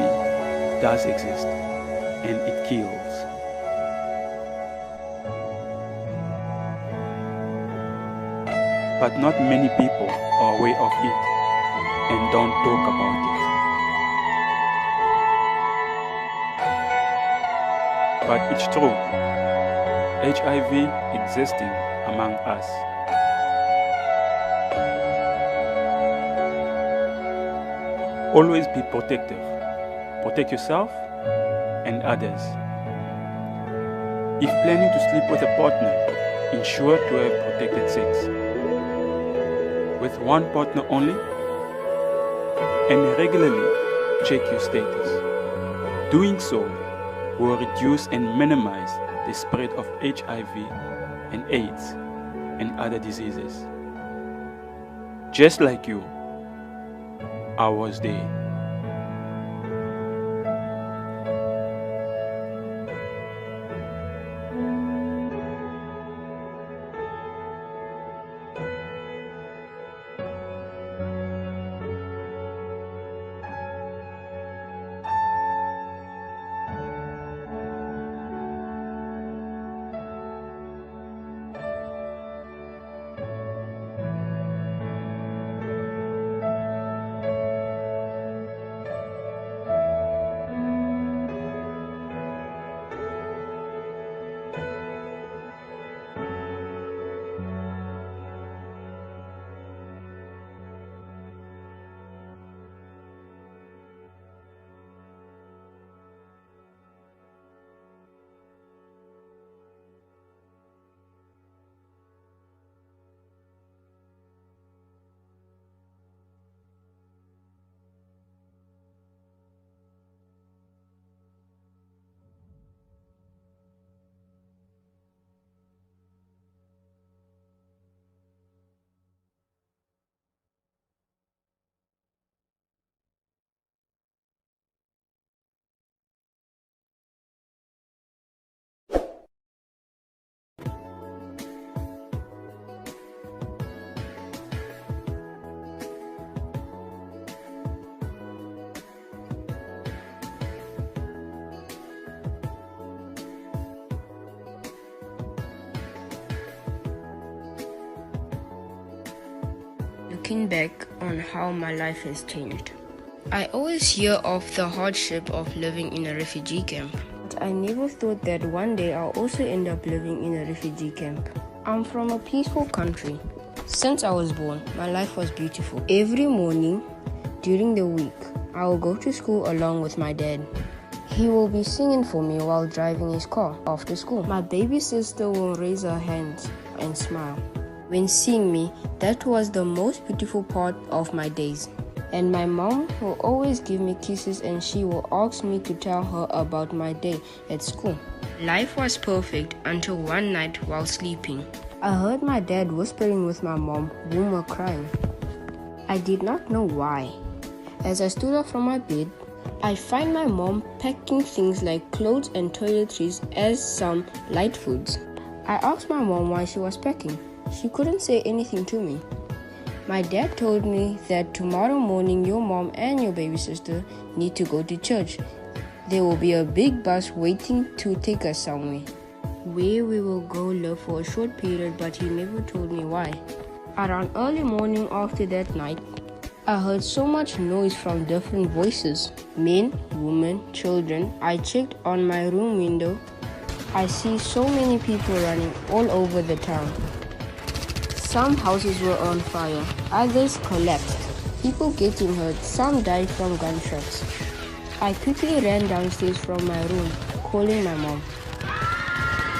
does exist and it kills. But not many people are aware of it and don't talk about it. But it's true. HIV existing among us. Always be protective. Protect yourself and others. If planning to sleep with a partner, ensure to have protected sex. With one partner only, and regularly check your status. Doing so will reduce and minimize the spread of HIV and AIDS and other diseases. Just like you, I was there. looking back on how my life has changed. I always hear of the hardship of living in a refugee camp. But I never thought that one day I'll also end up living in a refugee camp. I'm from a peaceful country. Since I was born, my life was beautiful. Every morning during the week, I will go to school along with my dad. He will be singing for me while driving his car after school. My baby sister will raise her hands and smile. When seeing me, that was the most beautiful part of my days. And my mom will always give me kisses and she will ask me to tell her about my day at school. Life was perfect until one night while sleeping. I heard my dad whispering with my mom, whom were crying. I did not know why. As I stood up from my bed, I find my mom packing things like clothes and toiletries as some light foods. I asked my mom why she was packing. She couldn't say anything to me. My dad told me that tomorrow morning your mom and your baby sister need to go to church. There will be a big bus waiting to take us somewhere, where we will go live for a short period, but he never told me why. Around early morning after that night, I heard so much noise from different voices. Men, women, children. I checked on my room window. I see so many people running all over the town. Some houses were on fire, others collapsed. People getting hurt, some died from gunshots. I quickly ran downstairs from my room, calling my mom.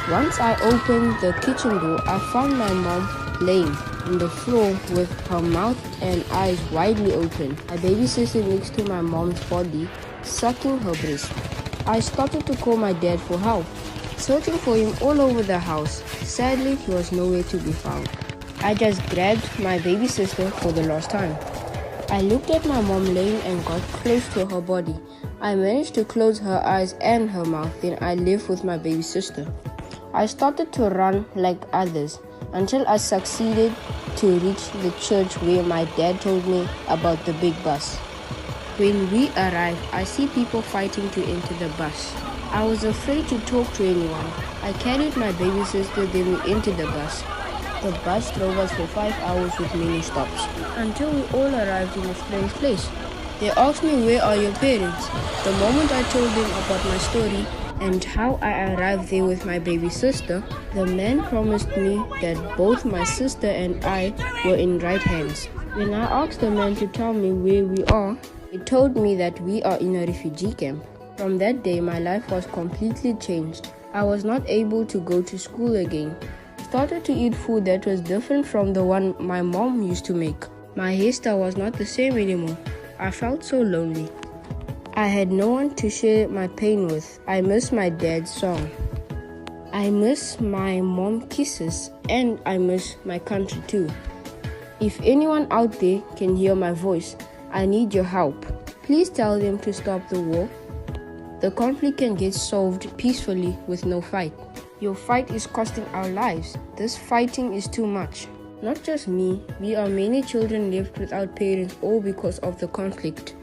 Once I opened the kitchen door, I found my mom laying on the floor with her mouth and eyes widely open. My baby sister next to my mom's body, sucking her breast. I started to call my dad for help, searching for him all over the house. Sadly, he was nowhere to be found. I just grabbed my baby sister for the last time. I looked at my mom laying and got close to her body. I managed to close her eyes and her mouth, then I left with my baby sister. I started to run like others until I succeeded to reach the church where my dad told me about the big bus. When we arrived, I see people fighting to enter the bus. I was afraid to talk to anyone. I carried my baby sister, then we entered the bus. The bus drove us for 5 hours with many stops, until we all arrived in a strange place. They asked me, where are your parents? The moment I told them about my story and how I arrived there with my baby sister, the man promised me that both my sister and I were in right hands. When I asked the man to tell me where we are, he told me that we are in a refugee camp. From that day, my life was completely changed. I was not able to go to school again. I started to eat food that was different from the one my mom used to make. My hairstyle was not the same anymore. I felt so lonely. I had no one to share my pain with. I miss my dad's song. I miss my mom kisses, and I miss my country too. If anyone out there can hear my voice, I need your help. Please tell them to stop the war. The conflict can get solved peacefully with no fight. Your fight is costing our lives. This fighting is too much. Not just me, we are many children left without parents, all because of the conflict.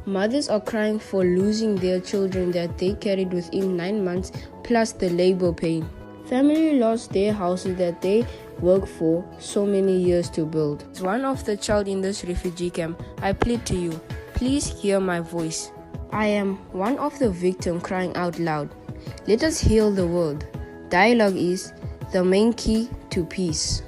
Mothers are crying for losing their children that they carried within 9 months, plus the labor pain. Family lost their houses that they worked for so many years to build. As one of the child in this refugee camp, I plead to you, please hear my voice. I am one of the victims crying out loud. Let us heal the world. Dialogue is the main key to peace.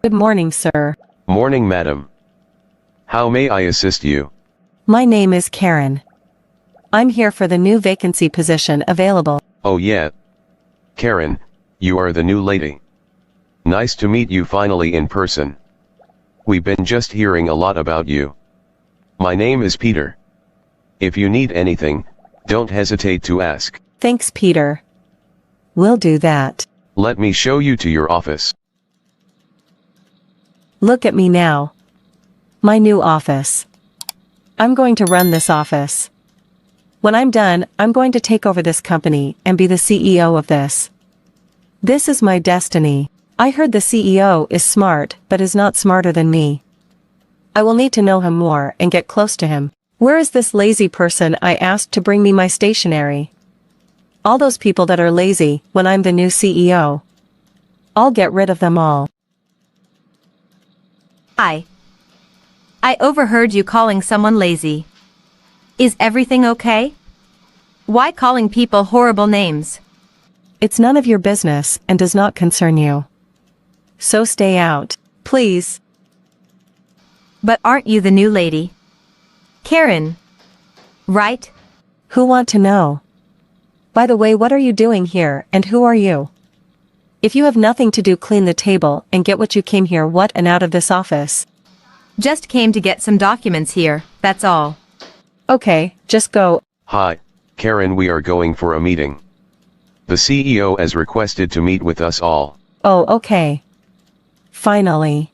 Good morning, sir. Morning, madam. How may I assist you? My name is Karen. I'm here for the new vacancy position available. Oh yeah. Karen, you are the new lady. Nice to meet you finally in person. We've been just hearing a lot about you. My name is Peter. If you need anything, don't hesitate to ask. Thanks, Peter. We'll do that. Let me show you to your office. Look at me now. My new office. I'm going to run this office. When I'm done, I'm going to take over this company and be the CEO of this. This is my destiny. I heard the CEO is smart but is not smarter than me. I will need to know him more and get close to him. Where is this lazy person I asked to bring me my stationery? All those people that are lazy when I'm the new CEO. I'll get rid of them all. Hi. I overheard you calling someone lazy. Is everything okay? Why calling people horrible names? It's none of your business and does not concern you. So stay out, please. But aren't you the new lady? Karen. Right? Who want to know? By the way, what are you doing here and who are you? If you have nothing to do, clean the table and get what you came here what and out of this office. Just came to get some documents here, that's all. Okay, just go. Hi, Karen, we are going for a meeting. The CEO has requested to meet with us all. Oh, okay. Finally.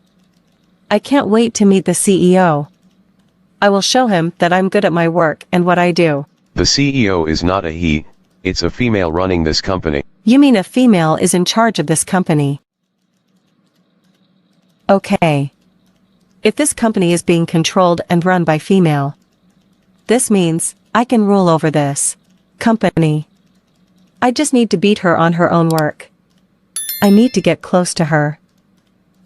I can't wait to meet the CEO. I will show him that I'm good at my work and what I do. The CEO is not a he, it's a female running this company. You mean a female is in charge of this company? Okay. If this company is being controlled and run by female, this means I can rule over this company. I just need to beat her on her own work. I need to get close to her.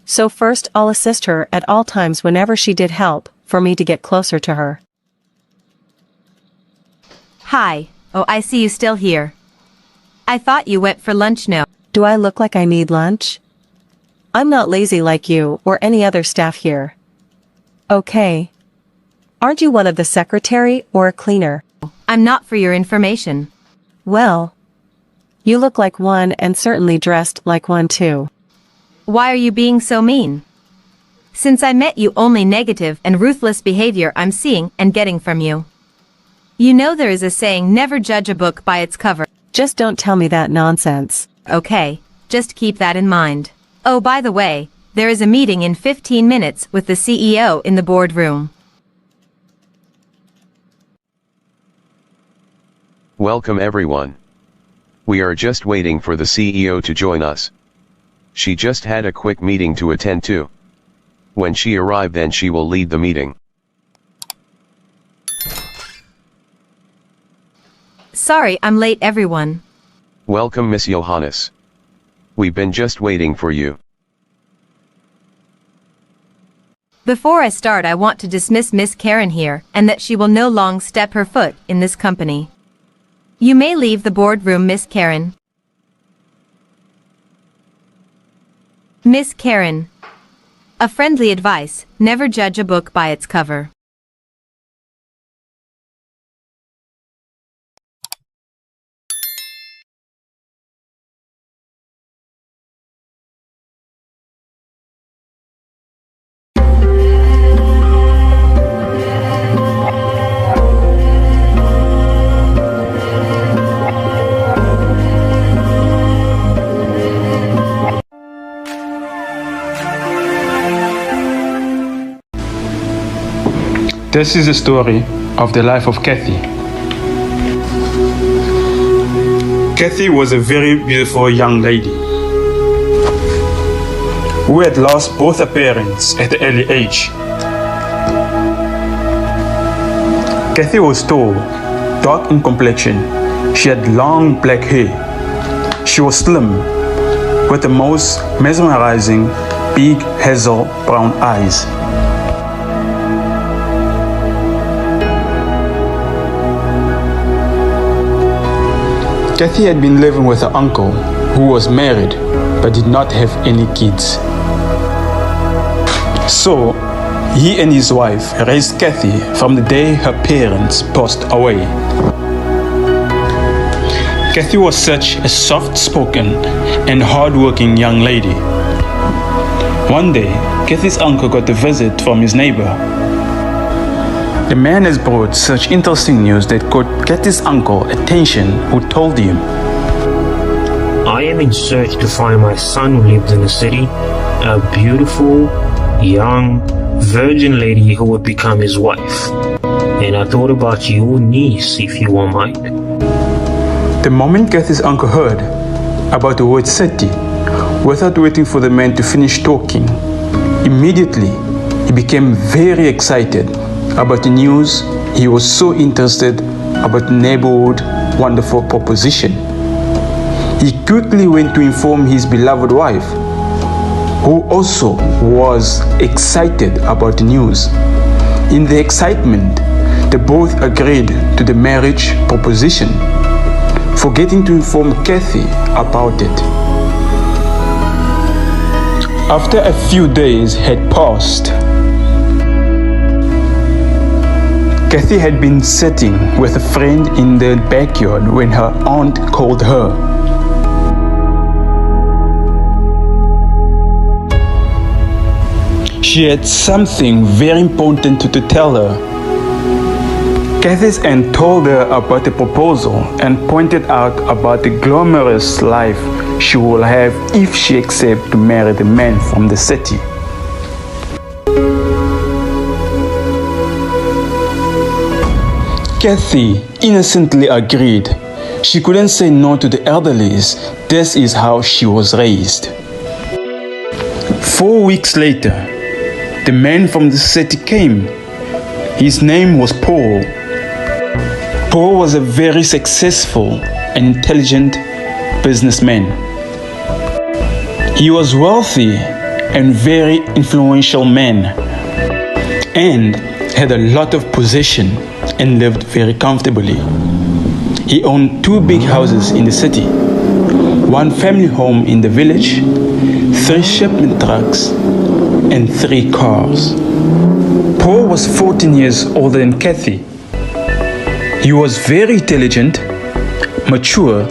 So first I'll assist her at all times whenever she did help for me to get closer to her. Hi. Oh, I see you still here. I thought you went for lunch now. Do I look like I need lunch? I'm not lazy like you or any other staff here. Okay. Aren't you one of the secretary or a cleaner? I'm not for your information. Well, you look like one and certainly dressed like one too. Why are you being so mean? Since I met you, only negative and ruthless behavior I'm seeing and getting from you. You know there is a saying, never judge a book by its cover. Just don't tell me that nonsense. Okay, just keep that in mind. Oh, by the way, there is a meeting in 15 minutes with the CEO in the boardroom. Welcome everyone. We are just waiting for the CEO to join us. She just had a quick meeting to attend to. When she arrives, then she will lead the meeting. Sorry, I'm late everyone. Welcome Miss Johannes. We've been just waiting for you. Before I start, I want to dismiss Miss Karen here and that she will no longer step her foot in this company. You may leave the boardroom, Miss Karen. Miss Karen. A friendly advice, never judge a book by its cover. This is the story of the life of Kathy. Kathy was a very beautiful young lady who had lost both her parents at an early age. Kathy was tall, dark in complexion. She had long black hair. She was slim, with the most mesmerizing big hazel brown eyes. Kathy had been living with her uncle, who was married but did not have any kids. So, he and his wife raised Kathy from the day her parents passed away. Kathy was such a soft-spoken and hard-working young lady. One day, Kathy's uncle got a visit from his neighbor. The man has brought such interesting news that caught Kathy's uncle attention, who told him, I am in search to find my son who lives in the city, a beautiful, young, virgin lady who would become his wife. And I thought about your niece, if you won't mind. The moment Kathy's uncle heard about the word city, without waiting for the man to finish talking, immediately he became very excited about the news. He was so interested about the neighborhood wonderful proposition. He quickly went to inform his beloved wife, who also was excited about the news. In the excitement, they both agreed to the marriage proposition, forgetting to inform Kathy about it. After a few days had passed, Kathy had been sitting with a friend in the backyard when her aunt called her. She had something very important to tell her. Kathy's aunt told her about the proposal and pointed out about the glamorous life she will have if she accepts to marry the man from the city. Kathy innocently agreed. She couldn't say no to the elderlies. This is how she was raised. 4 weeks later, the man from the city came. His name was Paul. Paul was a very successful and intelligent businessman. He was wealthy and very influential man, and had a lot of possession and lived very comfortably. He owned 2 big houses in the city, 1 family home in the village, 3 shipment trucks, and 3 cars. Paul was 14 years older than Kathy. He was very intelligent, mature,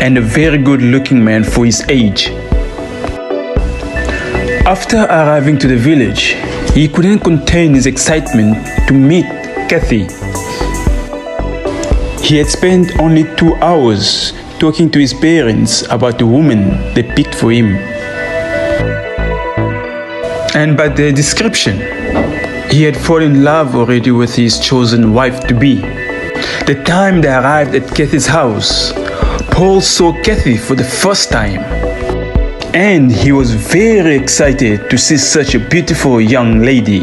and a very good-looking man for his age. After arriving to the village, he couldn't contain his excitement to meet Kathy. He had spent only 2 hours talking to his parents about the woman they picked for him. And by their description, he had fallen in love already with his chosen wife-to-be. The time they arrived at Kathy's house, Paul saw Kathy for the first time. And he was very excited to see such a beautiful young lady.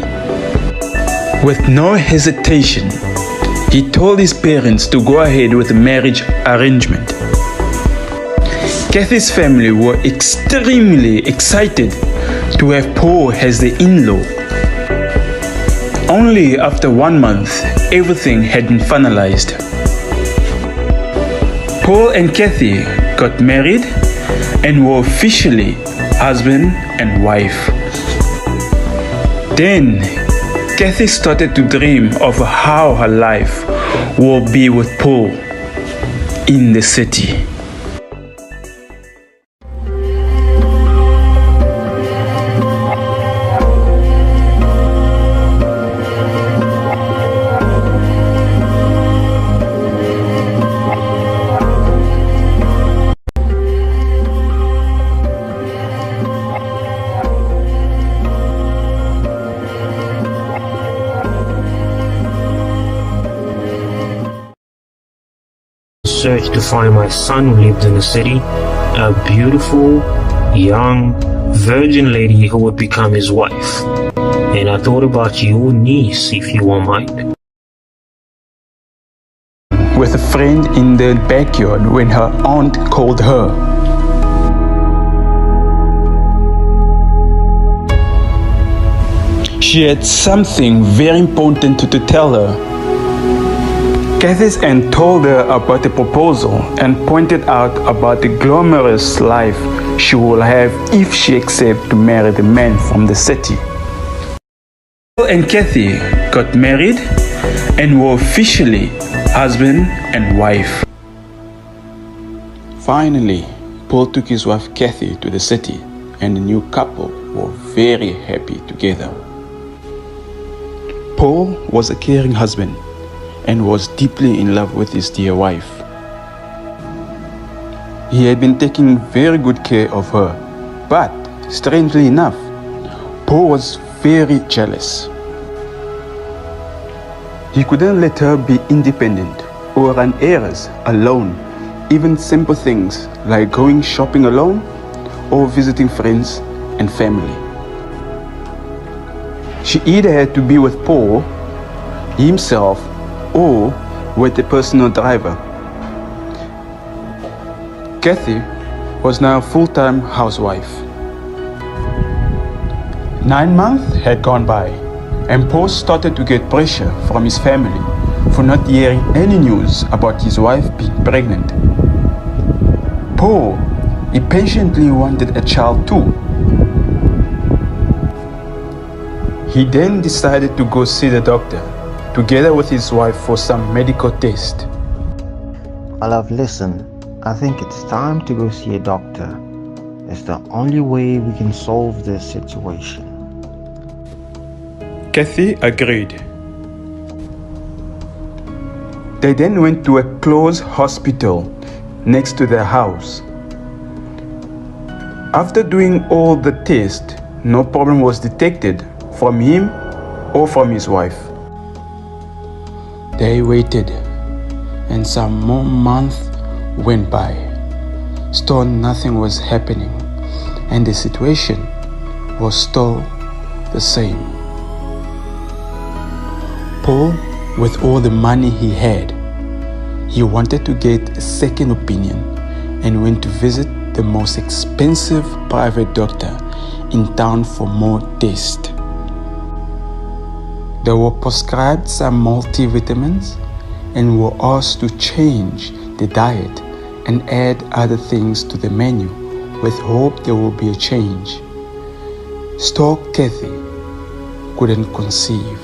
With no hesitation, he told his parents to go ahead with the marriage arrangement. Kathy's family were extremely excited to have Paul as the in-law. Only after 1 month, everything had been finalized. Paul and Kathy got married and were officially husband and wife. Then, Kathy started to dream of how her life will be with Paul in the city. Search to find my son who lived in the city, a beautiful, young, virgin lady who would become his wife. And I thought about your niece, if you won't mind. With a friend in the backyard when her aunt called her. She had something very important to tell her. Kathy's aunt told her about the proposal and pointed out about the glamorous life she will have if she accepts to marry the man from the city. Paul and Kathy got married and were officially husband and wife. Finally, Paul took his wife Kathy to the city, and the new couple were very happy together. Paul was a caring husband and was deeply in love with his dear wife. He had been taking very good care of her, but strangely enough, Paul was very jealous. He couldn't let her be independent or run errands alone, even simple things like going shopping alone or visiting friends and family. She either had to be with Paul himself or with a personal driver. Kathy was now a full-time housewife. 9 months had gone by, and Paul started to get pressure from his family for not hearing any news about his wife being pregnant. Paul impatiently wanted a child too. He then decided to go see the doctor, together with his wife, for some medical test. My love, listen, I think it's time to go see a doctor. It's the only way we can solve this situation. Kathy agreed. They then went to a closed hospital next to their house. After doing all the tests, no problem was detected from him or from his wife. They waited, and some more months went by. Still nothing was happening, and the situation was still the same. Paul, with all the money he had, he wanted to get a second opinion and went to visit the most expensive private doctor in town for more tests. They were prescribed some multivitamins and were asked to change the diet and add other things to the menu with hope there will be a change. Still, Kathy couldn't conceive.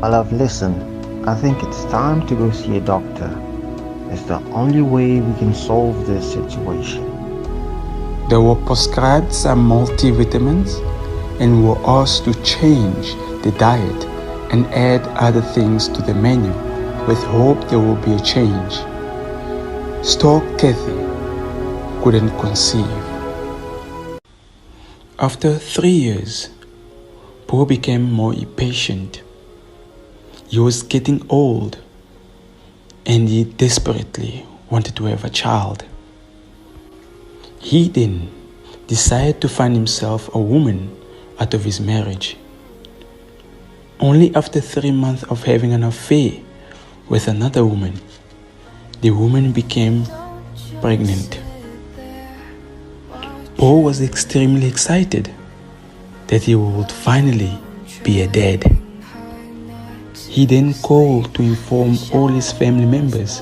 My love, listen, I think it's time to go see a doctor. It's the only way we can solve this situation. They were prescribed some multivitamins and were asked to change the diet and add other things to the menu with hope there will be a change. Still, Kathy couldn't conceive. After 3 years, Paul became more impatient. He was getting old, and he desperately wanted to have a child. He then decided to find himself a woman out of his marriage. Only after 3 months of having an affair with another woman, the woman became pregnant. Paul was extremely excited that he would finally be a dad. He then called to inform all his family members.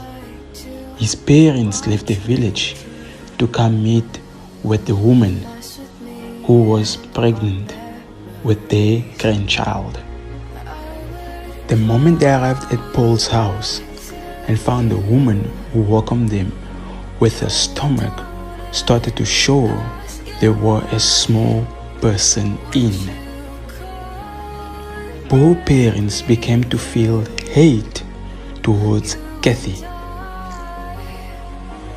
His parents left the village to come meet with the woman who was pregnant with their grandchild. The moment they arrived at Paul's house and found the woman who welcomed them with her stomach started to show there were a small person in. Both parents began to feel hate towards Kathy.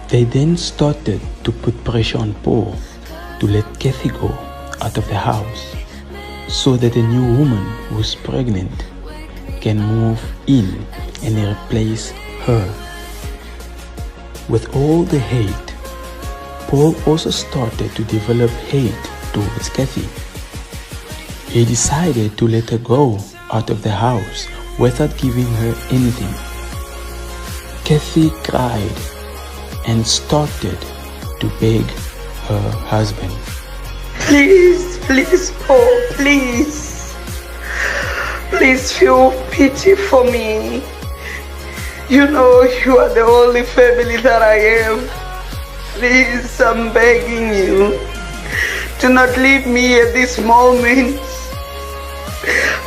They then started to put pressure on Paul to let Kathy go out of the house so that the new woman who's pregnant can move in and replace her. With all the hate, Paul also started to develop hate towards Kathy. He decided to let her go out of the house without giving her anything. Kathy cried and started to beg her husband. Please, please, Paul, please. Please feel pity for me. You know you are the only family that I have. Please, I'm begging you. Do not leave me at this moment.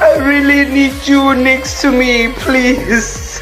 I really need you next to me, please.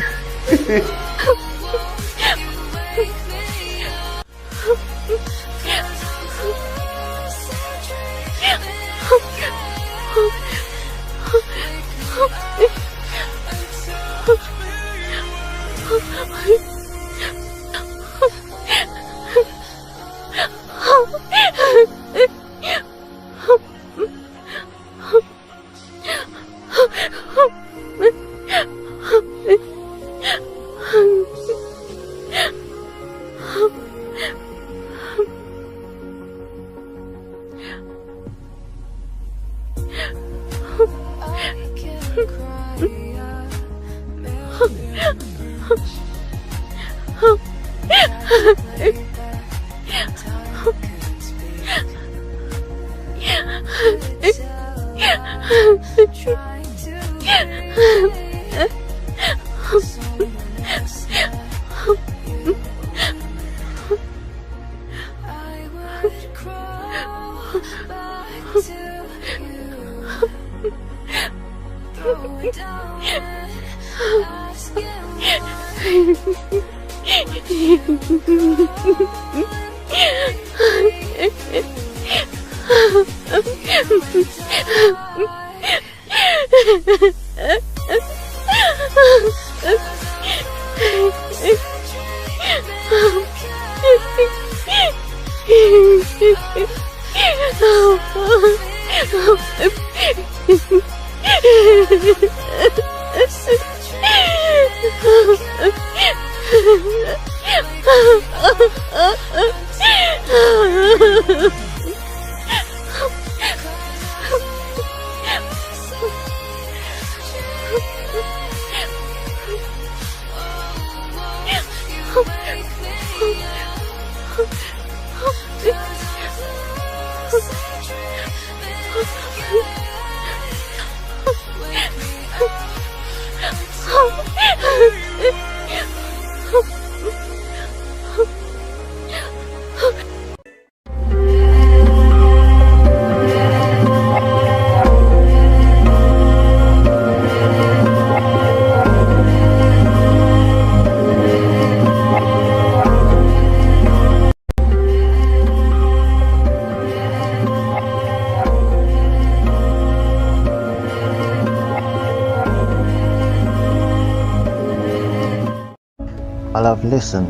Love, listen,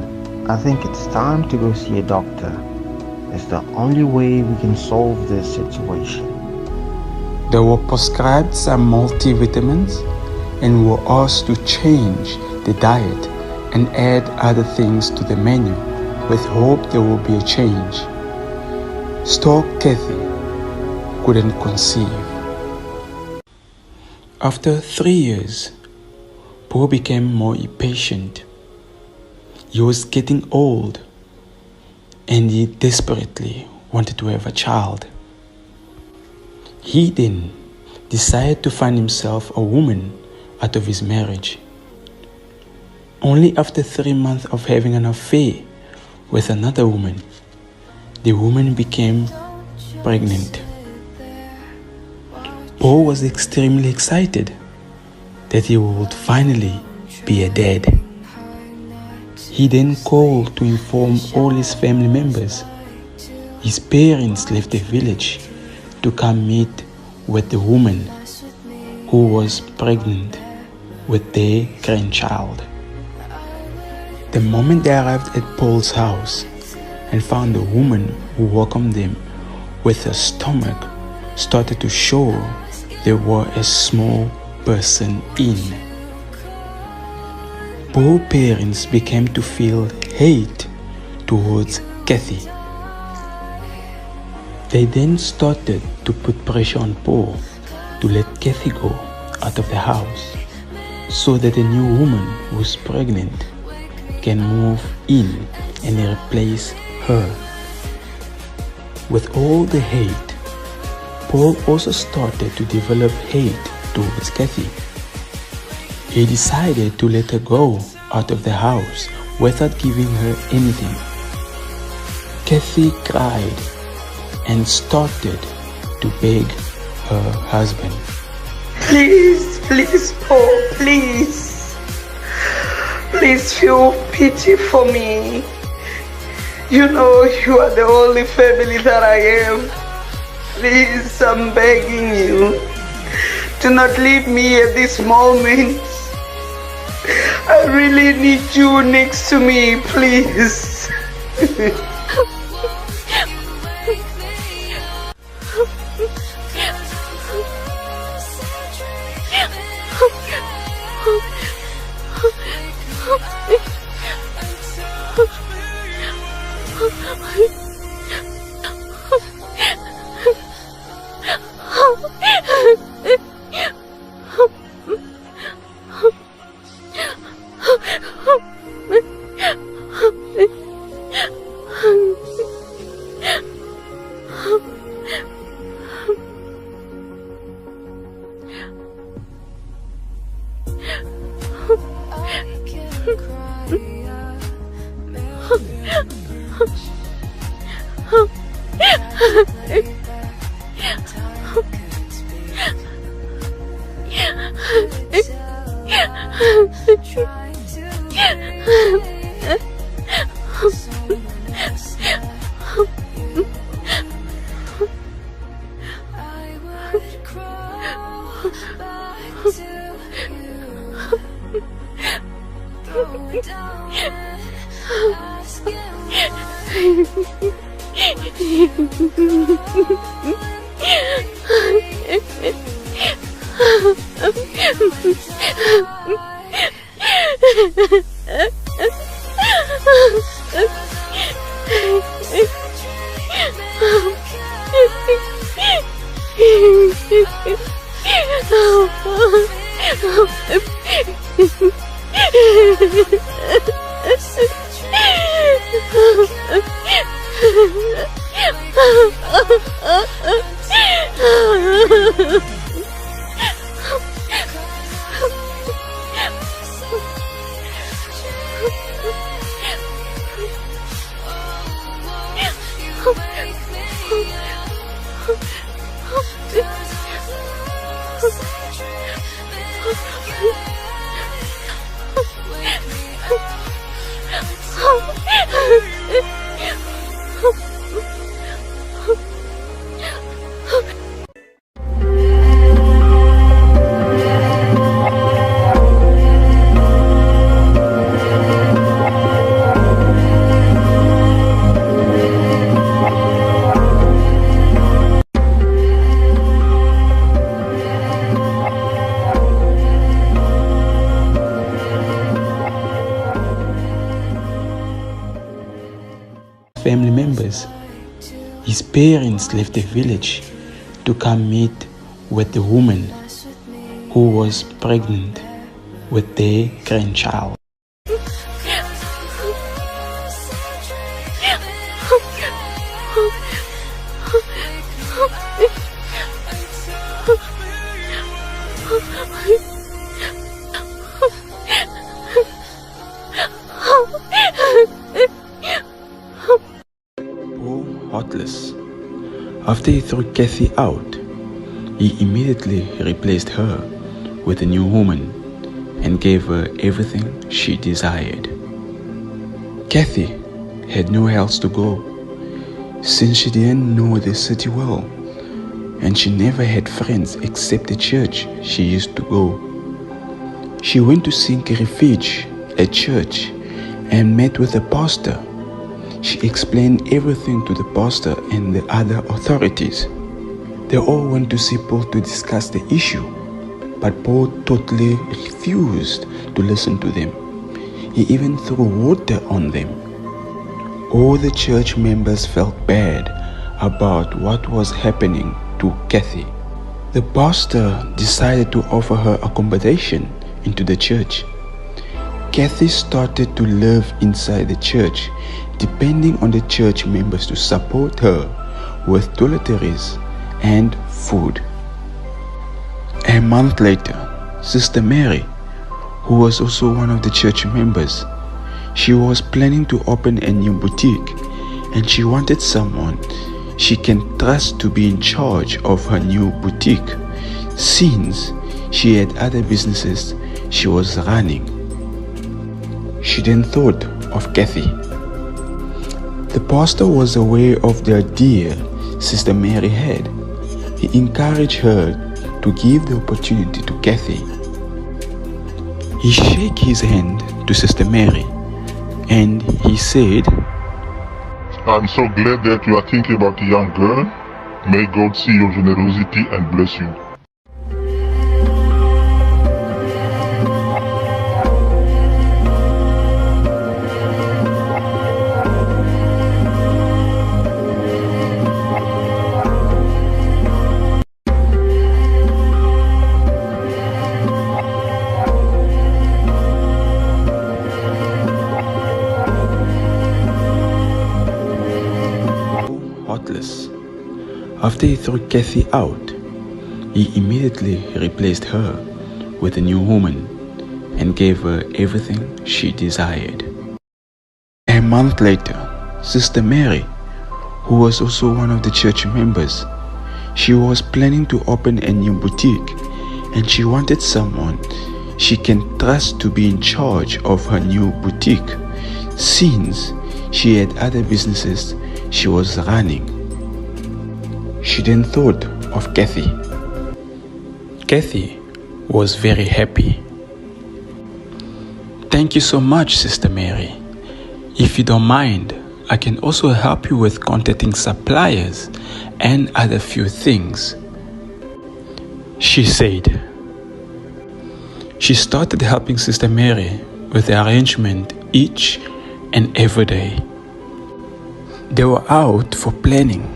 I think it's time to go see a doctor. It's the only way we can solve this situation. They were prescribed some multivitamins and were asked to change the diet and add other things to the menu with hope there will be a change. Still, Kathy couldn't conceive. After 3 years, Paul became more impatient. He was getting old and he desperately wanted to have a child. He then decided to find himself a woman out of his marriage. Only after 3 months of having an affair with another woman, the woman became pregnant. Paul was extremely excited that he would finally be a dad. He then called to inform all his family members. His parents left the village to come meet with the woman who was pregnant with their grandchild. The moment they arrived at Paul's house and found the woman who welcomed them with her stomach started to show there were a small person in. Both parents began to feel hate towards Kathy. They then started to put pressure on Paul to let Kathy go out of the house so that a new woman who's pregnant can move in and replace her. With all the hate, Paul also started to develop hate towards Kathy. He decided to let her go out of the house without giving her anything. Kathy cried and started to beg her husband. Please, please, Paul, please. Please feel pity for me. You know you are the only family that I am. Please, I'm begging you. Do not leave me at this moment. I really need you next to me, please. Family members. His parents left the village to come meet with the woman who was pregnant with their grandchild. Heartless. After he threw Kathy out, he immediately replaced her with a new woman and gave her everything she desired. Kathy had nowhere else to go since she didn't know the city well, and she never had friends except the church she used to go. She went to seek refuge at church and met with the pastor. She explained everything to the pastor and the other authorities. They all went to see Paul to discuss the issue, but Paul totally refused to listen to them. He even threw water on them. All the church members felt bad about what was happening to Kathy. The pastor decided to offer her accommodation into the church. Kathy started to live inside the church, depending on the church members to support her with toiletries and food. A month later, Sister Mary, who was also one of the church members, she was planning to open a new boutique, and she wanted someone she can trust to be in charge of her new boutique, since she had other businesses she was running. She then thought of Kathy. The pastor was aware of the idea Sister Mary had. He encouraged her to give the opportunity to Kathy. He shook his hand to Sister Mary and he said, I'm so glad that you are thinking about the young girl. May God see your generosity and bless you. Heartless. After he threw Kathy out, he immediately replaced her with a new woman and gave her everything she desired. A month later, Sister Mary, who was also one of the church members, she was planning to open a new boutique and she wanted someone she can trust to be in charge of her new boutique, since she had other businesses she was running. She then thought of Kathy. Kathy was very happy. Thank you so much, Sister Mary. If you don't mind, I can also help you with contacting suppliers and other few things, she said. She started helping Sister Mary with the arrangement each and every day. They were out for planning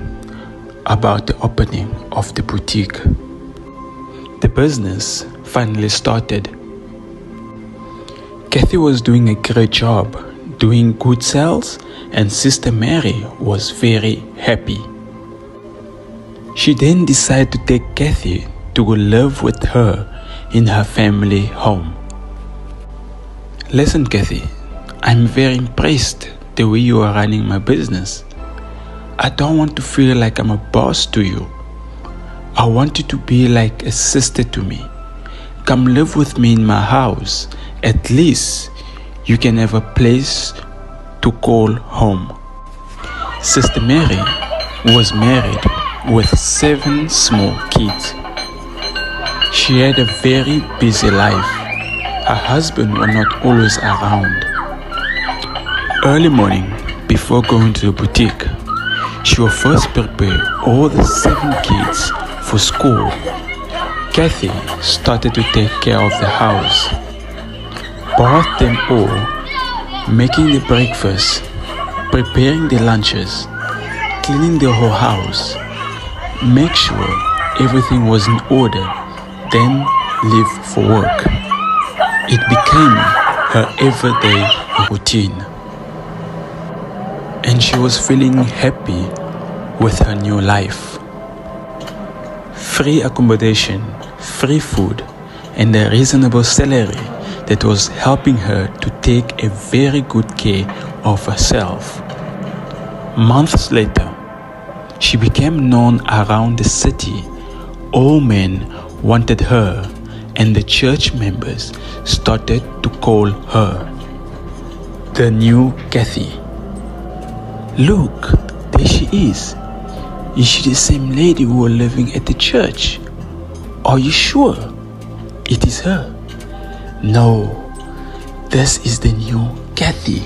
about the opening of the boutique. The business finally started. Kathy was doing a great job, doing good sales, and Sister Mary was very happy. She then decided to take Kathy to go live with her in her family home. Listen, Kathy, I'm very impressed the way you are running my business. I don't want to feel like I'm a boss to you. I want you to be like a sister to me. Come live with me in my house. At least you can have a place to call home. Sister Mary was married with 7 small kids. She had a very busy life. Her husband was not always around. Early morning, before going to the boutique, she will first prepare all the 7 kids for school. Kathy started to take care of the house, bathed them all, making the breakfast, preparing the lunches, cleaning the whole house, make sure everything was in order, then leave for work. It became her everyday routine. And she was feeling happy with her new life. Free accommodation, free food, and a reasonable salary that was helping her to take a very good care of herself. Months later, she became known around the city. All men wanted her, and the church members started to call her the new Kathy. Look, there she is. Is she the same lady who was living at the church? Are you sure it is her? No, this is the new Kathy.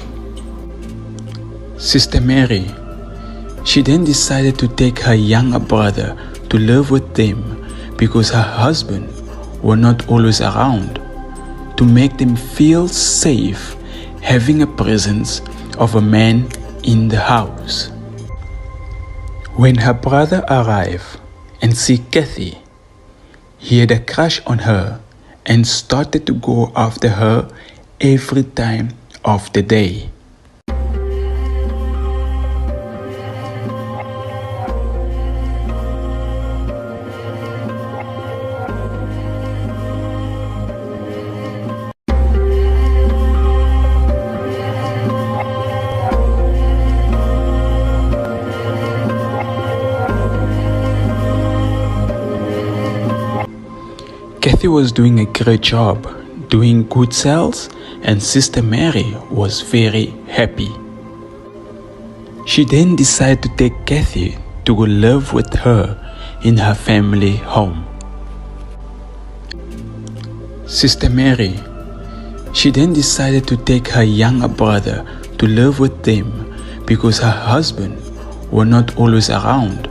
Sister Mary, she then decided to take her younger brother to live with them because her husband were not always around, to make them feel safe having a presence of a man in the house. When her brother arrived and see Kathy, he had a crush on her and started to go after her every time of the day. Kathy was doing a great job, doing good sales, and Sister Mary was very happy. She then decided to take Kathy to go live with her in her family home. Sister Mary, she then decided to take her younger brother to live with them because her husband were not always around,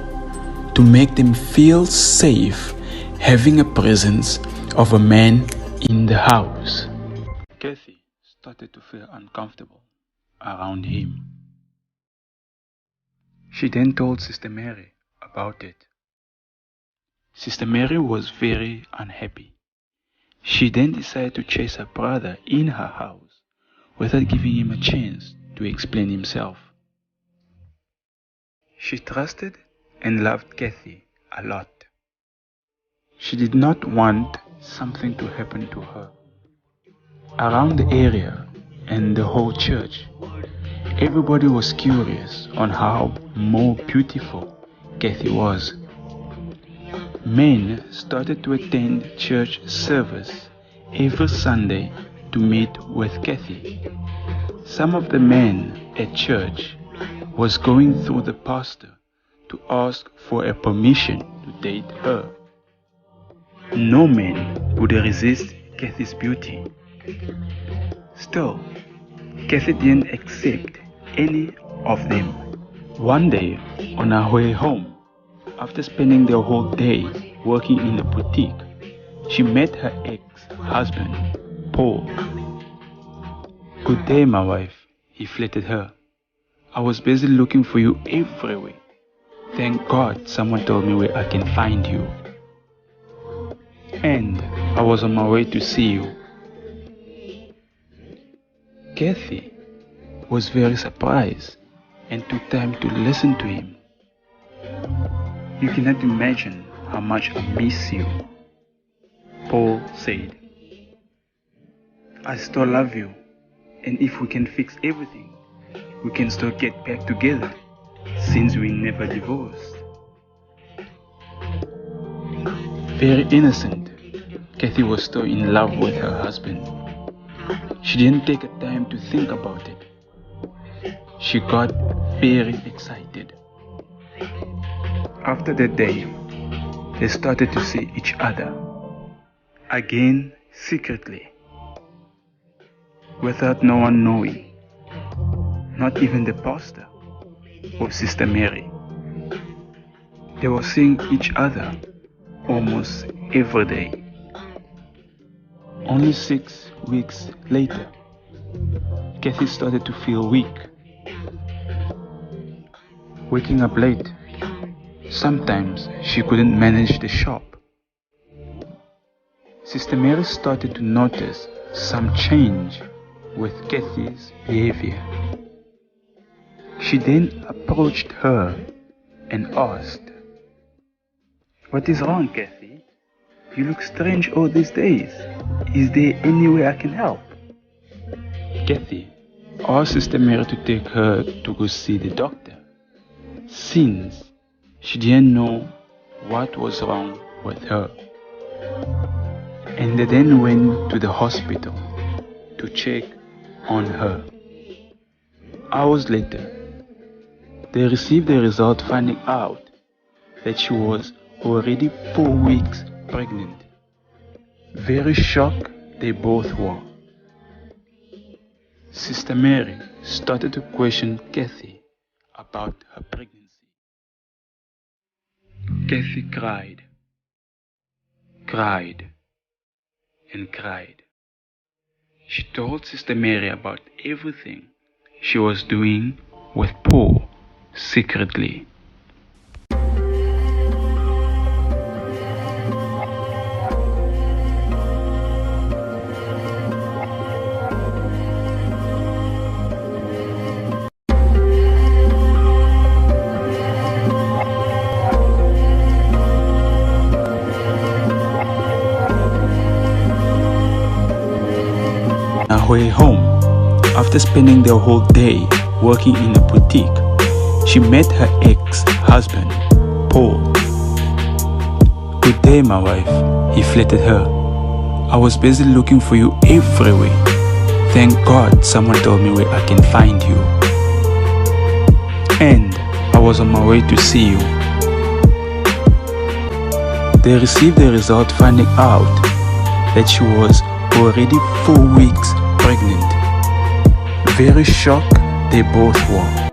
to make them feel safe having a presence of a man in the house. Kathy started to feel uncomfortable around him. She then told Sister Mary about it. Sister Mary was very unhappy. She then decided to chase her brother in her house without giving him a chance to explain himself. She trusted and loved Kathy a lot. She did not want something to happen to her. Around the area and the whole church, everybody was curious on how more beautiful Kathy was. Men started to attend church service every Sunday to meet with Kathy. Some of the men at church was going through the pastor to ask for a permission to date her. No man would resist Kathy's beauty. Still, Kathy didn't accept any of them. One day, on her way home, after spending the whole day working in a boutique, she met her ex-husband, Paul. "Good day, my wife," he flattered her. "I was busy looking for you everywhere. Thank God someone told me where I can find you. And I was on my way to see you." Kathy was very surprised and took time to listen to him. "You cannot imagine how much I miss you," Paul said. "I still love you, and if we can fix everything, we can still get back together, since we never divorced." Very innocent, Kathy was still in love with her husband. She didn't take a time to think about it. She got very excited. After that day, they started to see each other, again secretly, without no one knowing, not even the pastor or Sister Mary. They were seeing each other almost every day. Only 6 weeks later, Kathy started to feel weak, waking up late. Sometimes she couldn't manage the shop. Sister Mary started to notice some change with Kathy's behavior. She then approached her and asked, "What is wrong, Kathy? You look strange all these days. Is there any way I can help?" Kathy asked Sister Mary to take her to go see the doctor, since she didn't know what was wrong with her. And they then went to the hospital to check on her. Hours later, they received the result finding out that she was already 4 weeks pregnant. Very shocked they both were. Sister Mary started to question Kathy about her pregnancy. Kathy cried, and cried. She told Sister Mary about everything she was doing with Paul secretly. Way home, after spending the whole day working in a boutique, she met her ex-husband, Paul. "Good day, my wife," he flattered her. I was busy looking for you everywhere. Thank God someone told me where I can find you. And I was on my way to see you. They received the result finding out that she was already 4 weeks pregnant. Very shocked they both were.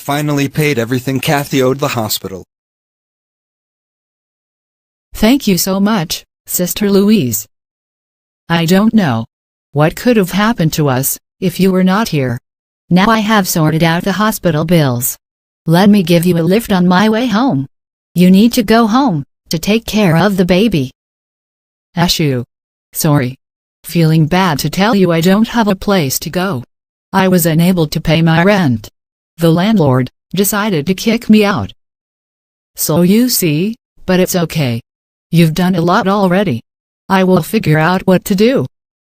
finally paid everything Kathy owed the hospital. Thank you so much, Sister Louise. I don't know what could have happened to us if you were not here. Now I have sorted out the hospital bills. Let me give you a lift on my way home. You need to go home to take care of the baby. Ashu. Sorry. Feeling bad to tell you I don't have a place to go. I was unable to pay my rent. The landlord decided to kick me out. So you see, but it's okay. You've done a lot already. I will figure out what to do.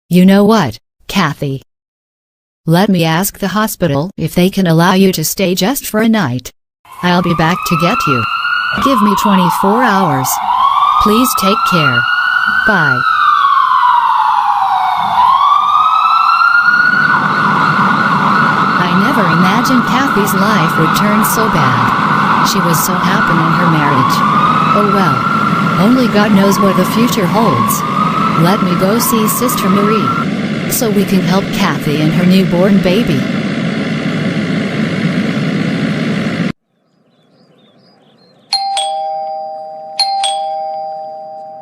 You know what, Kathy? Let me ask the hospital if they can allow you to stay just for a night. I'll be back to get you. Give me 24 hours. Please take care. Bye. I never imagined Kathy's life would turn so bad. She was so happy in her marriage. Oh well. Only God knows what the future holds. Let me go see Sister Marie, so we can help Kathy and her newborn baby.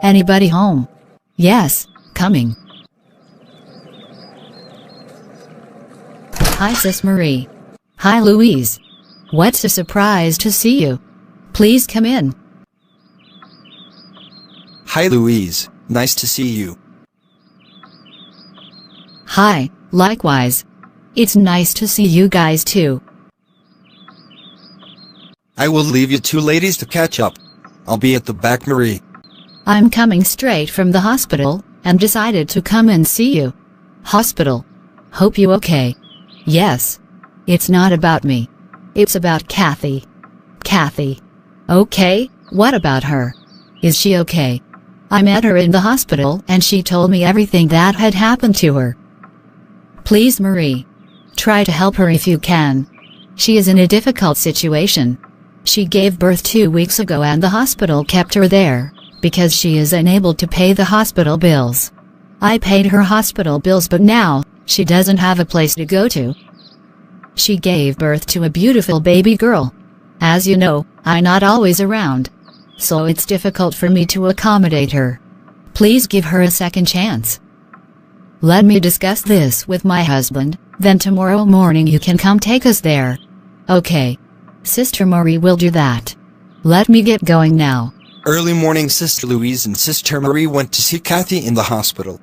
Anybody home? Yes, coming. Hi Sis Marie. Hi Louise. What's a surprise to see you. Please come in. Hi Louise, nice to see you. Hi, likewise. It's nice to see you guys too. I will leave you two ladies to catch up. I'll be at the back, Marie. I'm coming straight from the hospital, and decided to come and see you. Hospital. Hope you okay. Yes. It's not about me. It's about Kathy. Kathy. Okay, what about her? Is she okay? I met her in the hospital and she told me everything that had happened to her. Please Marie. Try to help her if you can. She is in a difficult situation. She gave birth 2 weeks ago and the hospital kept her there, because she is unable to pay the hospital bills. I paid her hospital bills but now, she doesn't have a place to go to. She gave birth to a beautiful baby girl. As you know, I'm not always around. So it's difficult for me to accommodate her. Please give her a second chance. Let me discuss this with my husband, then tomorrow morning you can come take us there. Okay. Sister Marie will do that. Let me get going now. Early morning Sister Louise and Sister Marie went to see Kathy in the hospital.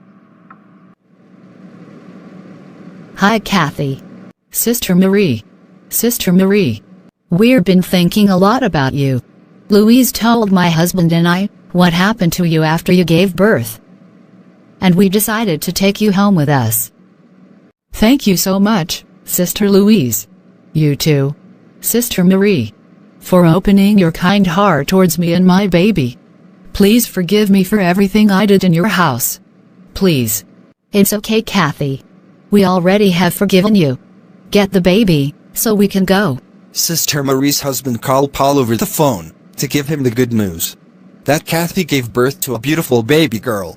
Hi Kathy. Sister Marie. Sister Marie. We've been thinking a lot about you. Louise told my husband and I what happened to you after you gave birth. And we decided to take you home with us. Thank you so much, Sister Louise. You too, Sister Marie, for opening your kind heart towards me and my baby. Please forgive me for everything I did in your house. Please. It's okay, Kathy. We already have forgiven you. Get the baby, so we can go. Sister Marie's husband called Paul over the phone to give him the good news that Kathy gave birth to a beautiful baby girl.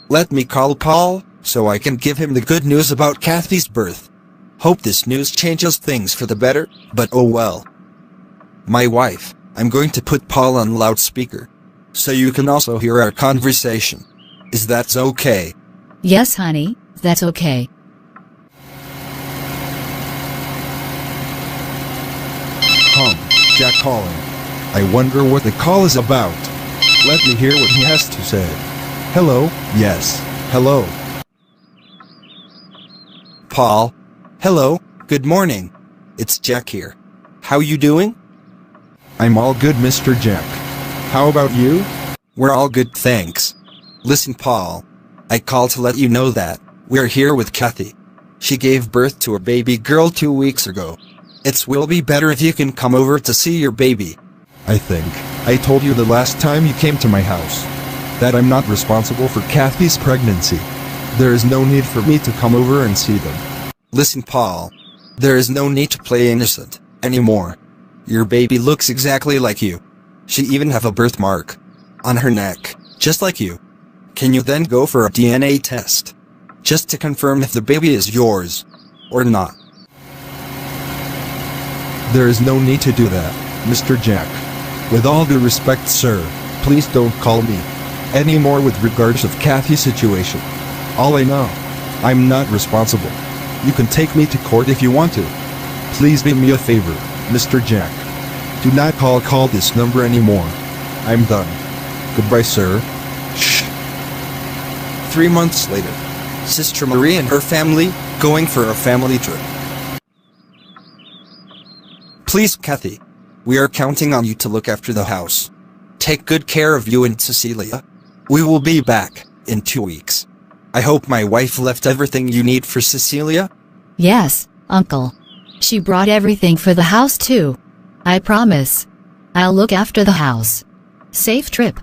Let me call Paul, so I can give him the good news about Kathy's birth. Hope this news changes things for the better, but oh well. My wife, I'm going to put Paul on loudspeaker, so you can also hear our conversation. Is that okay? Yes, honey, that's okay. Jack calling. I wonder what the call is about. Let me hear what he has to say. Hello, yes, hello. Paul. Hello, good morning. It's Jack here. How you doing? I'm all good, Mr. Jack. How about you? We're all good, thanks. Listen, Paul. I called to let you know that we're here with Kathy. She gave birth to a baby girl 2 weeks ago. It will be better if you can come over to see your baby. I think I told you the last time you came to my house that I'm not responsible for Kathy's pregnancy. There is no need for me to come over and see them. Listen, Paul. There is no need to play innocent anymore. Your baby looks exactly like you. She even have a birthmark on her neck, just like you. Can you then go for a DNA test, just to confirm if the baby is yours or not? There is no need to do that, Mr. Jack. With all due respect, sir, please don't call me anymore with regards of Kathy's situation. All I know, I'm not responsible. You can take me to court if you want to. Please do me a favor, Mr. Jack. Do not call this number anymore. I'm done. Goodbye, sir. Shh. 3 months later, Sister Marie and her family going for a family trip. Please, Kathy, we are counting on you to look after the house. Take good care of you and Cecilia. We will be back in 2 weeks. I hope my wife left everything you need for Cecilia. Yes, Uncle. She brought everything for the house too. I promise. I'll look after the house. Safe trip.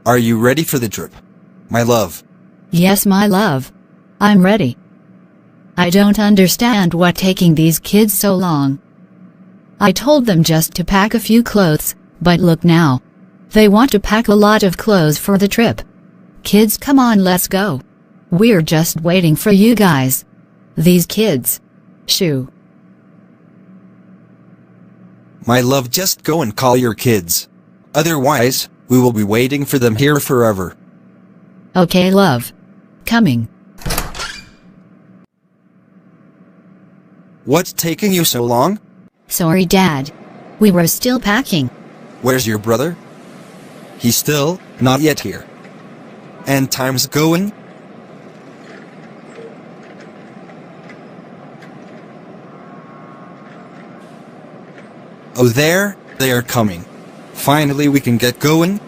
Are you ready for the trip, my love? Yes, my love. I'm ready. I don't understand what taking these kids so long. I told them just to pack a few clothes, but look now. They want to pack a lot of clothes for the trip. Kids, come on, let's go. We're just waiting for you guys. These kids. Shoo. My love, just go and call your kids. Otherwise, we will be waiting for them here forever. Okay, love. Coming. What's taking you so long? Sorry, Dad. We were still packing. Where's your brother? He's still not yet here. And time's going? Oh, there, they are coming. Finally we can get going.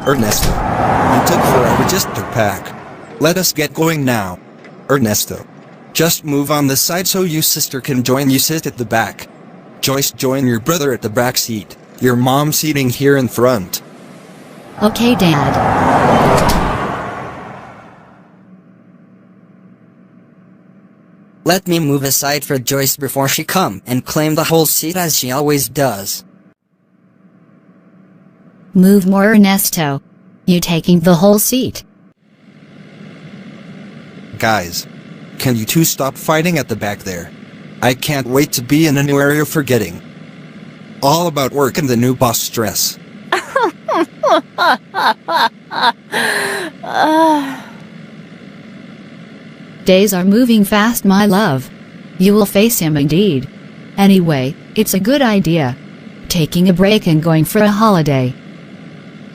Ernesto, you took forever just to pack. Let us get going now. Ernesto, just move on this side so your sister can join you. Sit at the back. Joyce, join your brother at the back seat. Your mom seating here in front. Okay, Dad. Let me move aside for Joyce before she come and claim the whole seat as she always does. Move more, Ernesto. You taking the whole seat. Guys, can you two stop fighting at the back there? I can't wait to be in a new area forgetting all about work and the new boss stress. Days are moving fast, my love. You will face him indeed. Anyway, it's a good idea. Taking a break and going for a holiday.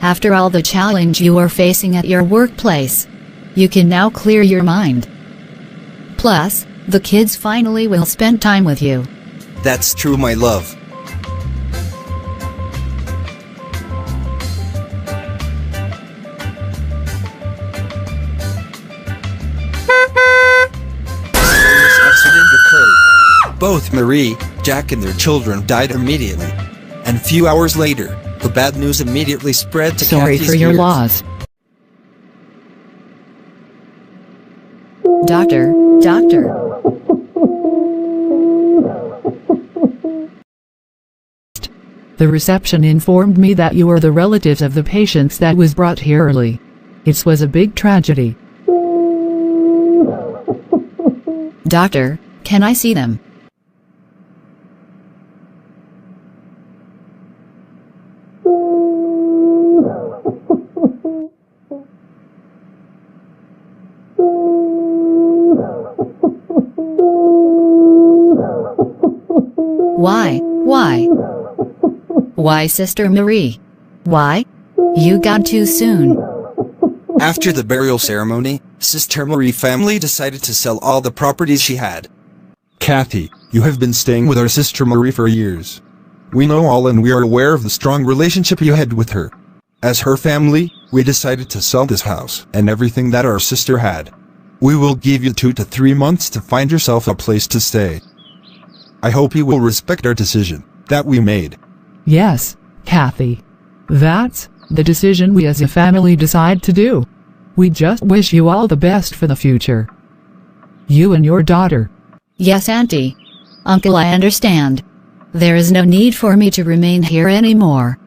After all the challenge you are facing at your workplace, you can now clear your mind. Plus, the kids finally will spend time with you. That's true, my love. This accident occurred. Both Marie, Jack and their children died immediately. And few hours later, the bad news immediately spread to Sorry Kathy's for your ears. loss. Doctor. The reception informed me that you were the relatives of the patients that was brought here early. It was a big tragedy. Doctor, can I see them? Why? Why, Sister Marie? Why? You got too soon. After the burial ceremony, Sister Marie family decided to sell all the properties she had. Kathy, you have been staying with our Sister Marie for years. We know all and we are aware of the strong relationship you had with her. As her family, we decided to sell this house and everything that our sister had. We will give you 2 to 3 months to find yourself a place to stay. I hope you will respect our decision that we made. Yes, Kathy. That's the decision we as a family decide to do. We just wish you all the best for the future. You and your daughter. Yes, Auntie. Uncle, I understand. There is no need for me to remain here anymore.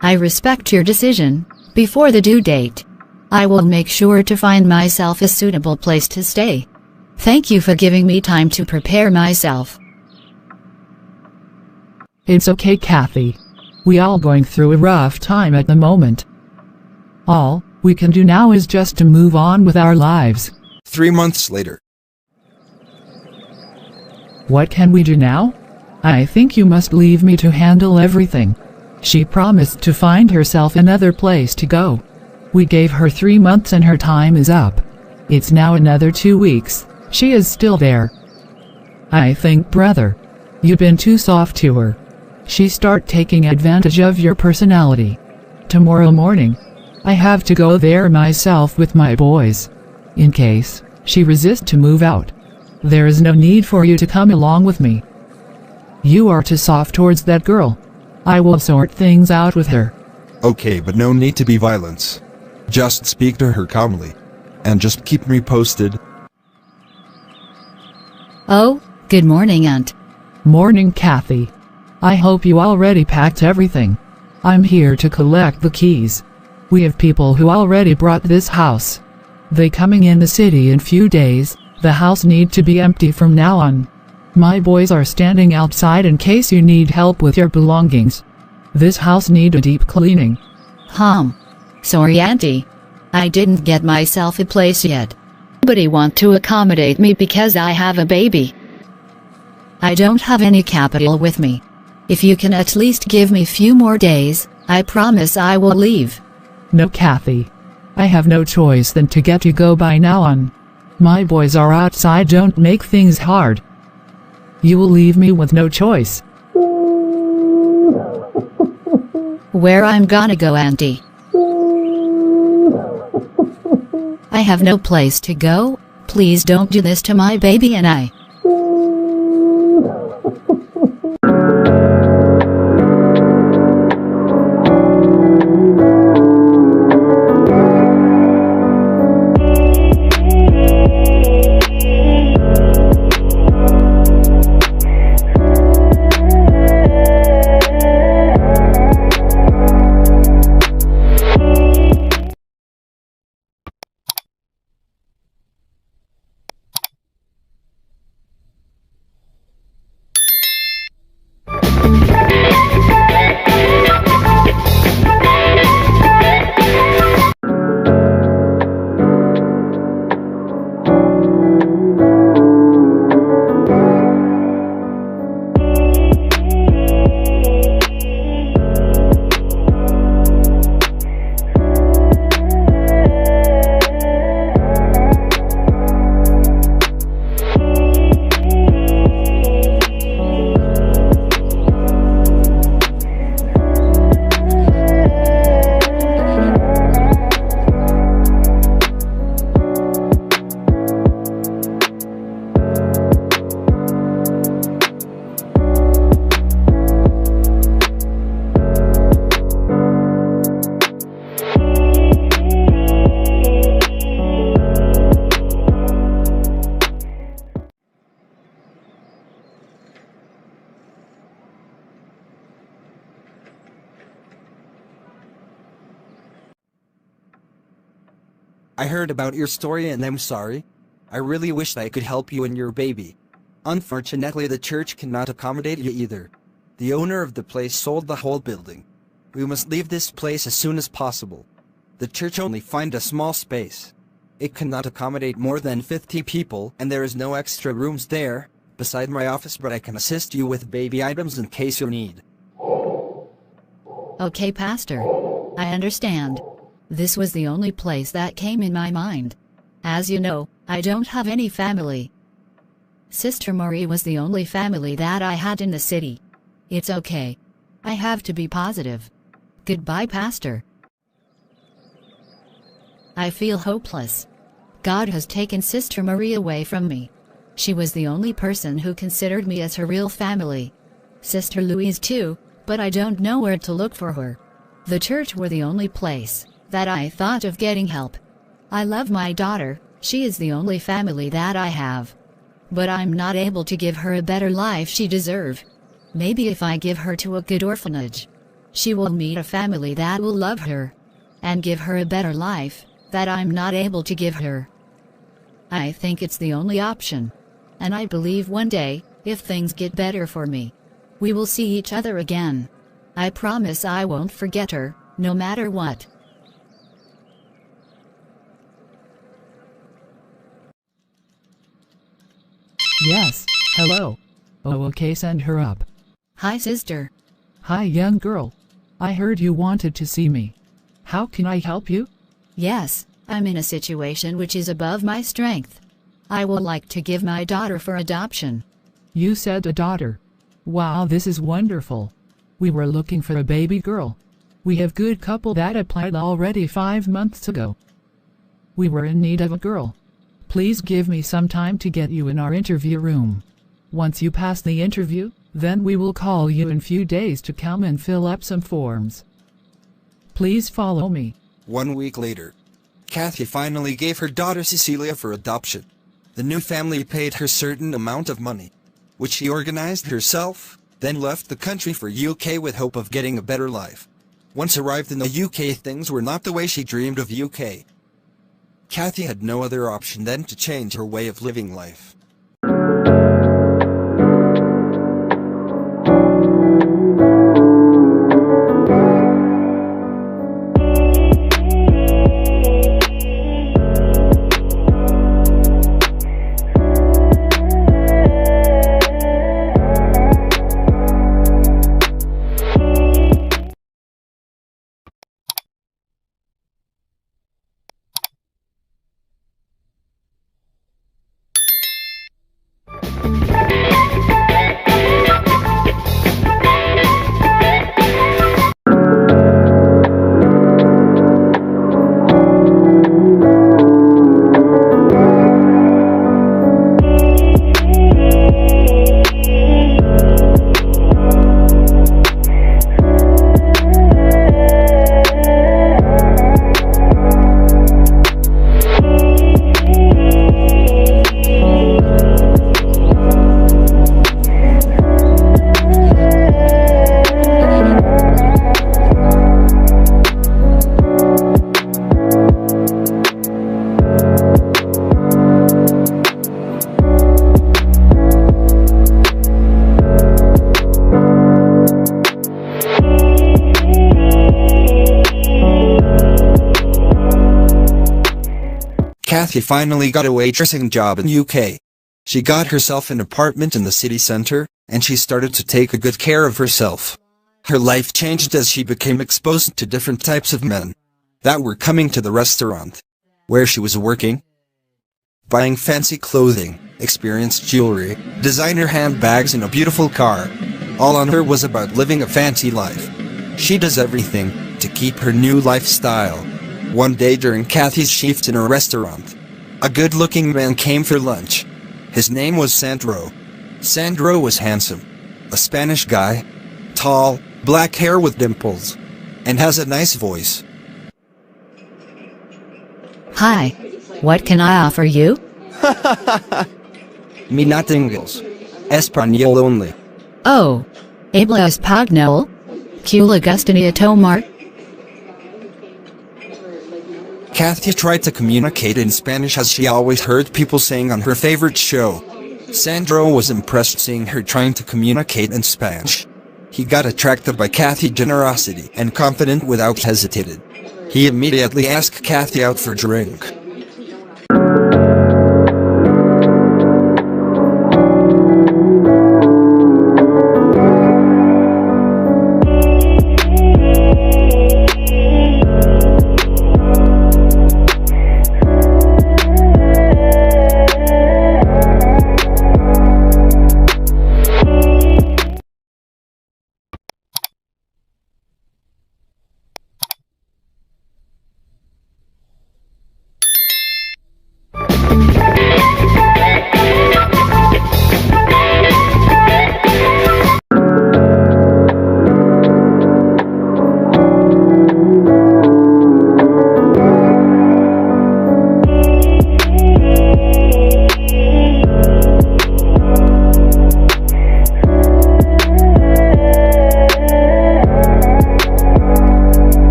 I respect your decision. Before the due date, I will make sure to find myself a suitable place to stay. Thank you for giving me time to prepare myself. It's okay, Kathy. We all going through a rough time at the moment. All we can do now is just to move on with our lives. 3 months later. What can we do now? I think you must leave me to handle everything. She promised to find herself another place to go. We gave her 3 months and her time is up. It's now another 2 weeks. She is still there. I think, brother, you've been too soft to her. She start taking advantage of your personality. Tomorrow morning, I have to go there myself with my boys. In case she resists to move out, there is no need for you to come along with me. You are too soft towards that girl. I will sort things out with her. Okay, but no need to be violence. Just speak to her calmly. And just keep me posted. Oh, good morning, Aunt. Morning, Kathy. I hope you already packed everything. I'm here to collect the keys. We have people who already brought this house. They coming in the city in few days. The house need to be empty from now on. My boys are standing outside in case you need help with your belongings. This house need a deep cleaning. Sorry, Auntie. I didn't get myself a place yet. Nobody want to accommodate me because I have a baby. I don't have any capital with me. If you can at least give me few more days, I promise I will leave. No, Kathy. I have no choice than to get you go by now on. My boys are outside, don't make things hard. You will leave me with no choice. Where I'm gonna go, Auntie? I have no place to go. Please don't do this to my baby and I. I heard about your story and I'm sorry. I really wish I could help you and your baby. Unfortunately, the church cannot accommodate you either. The owner of the place sold the whole building. We must leave this place as soon as possible. The church only find a small space. It cannot accommodate more than 50 people and there is no extra rooms there. beside my office, but I can assist you with baby items in case you need. Okay, Pastor. I understand. This was the only place that came in my mind. As you know, I don't have any family. Sister Marie was the only family that I had in the city. It's okay. I have to be positive. Goodbye, Pastor. I feel hopeless. God has taken Sister Marie away from me. She was the only person who considered me as her real family. Sister Louise too, but I don't know where to look for her. The church were the only place that I thought of getting help. I love my daughter, she is the only family that I have. But I'm not able to give her a better life she deserves. Maybe if I give her to a good orphanage, she will meet a family that will love her and give her a better life that I'm not able to give her. I think it's the only option. And I believe one day, if things get better for me, we will see each other again. I promise I won't forget her, no matter what. Yes, hello. Oh, okay, send her up. Hi, sister. Hi, young girl. I heard you wanted to see me. How can I help you? Yes, I'm in a situation which is above my strength. I would like to give my daughter for adoption. You said a daughter. Wow, this is wonderful. We were looking for a baby girl. We have good couple that applied already 5 months ago. We were in need of a girl. Please give me some time to get you in our interview room. Once you pass the interview, then we will call you in few days to come and fill up some forms. Please follow me. 1 week later, Kathy finally gave her daughter Cecilia for adoption. The new family paid her certain amount of money, which she organized herself, then left the country for UK with hope of getting a better life. Once arrived in the UK, things were not the way she dreamed of UK. Kathy had no other option than to change her way of living life. Kathy finally got a waitressing job in UK. She got herself an apartment in the city center, and she started to take a good care of herself. Her life changed as she became exposed to different types of men that were coming to the restaurant where she was working, buying fancy clothing, expensive jewelry, designer handbags and a beautiful car. All on her was about living a fancy life. She does everything to keep her new lifestyle. One day during Kathy's shift in a restaurant, a good-looking man came for lunch. His name was Sandro. Sandro was handsome, a Spanish guy, tall, black hair with dimples, and has a nice voice. Hi, what can I offer you? Me not English. Espanol only. Oh, habla español? ¿Que le gustaría tomar? Kathy tried to communicate in Spanish as she always heard people saying on her favorite show. Sandro was impressed seeing her trying to communicate in Spanish. He got attracted by Kathy's generosity and confident without hesitated. He immediately asked Kathy out for a drink.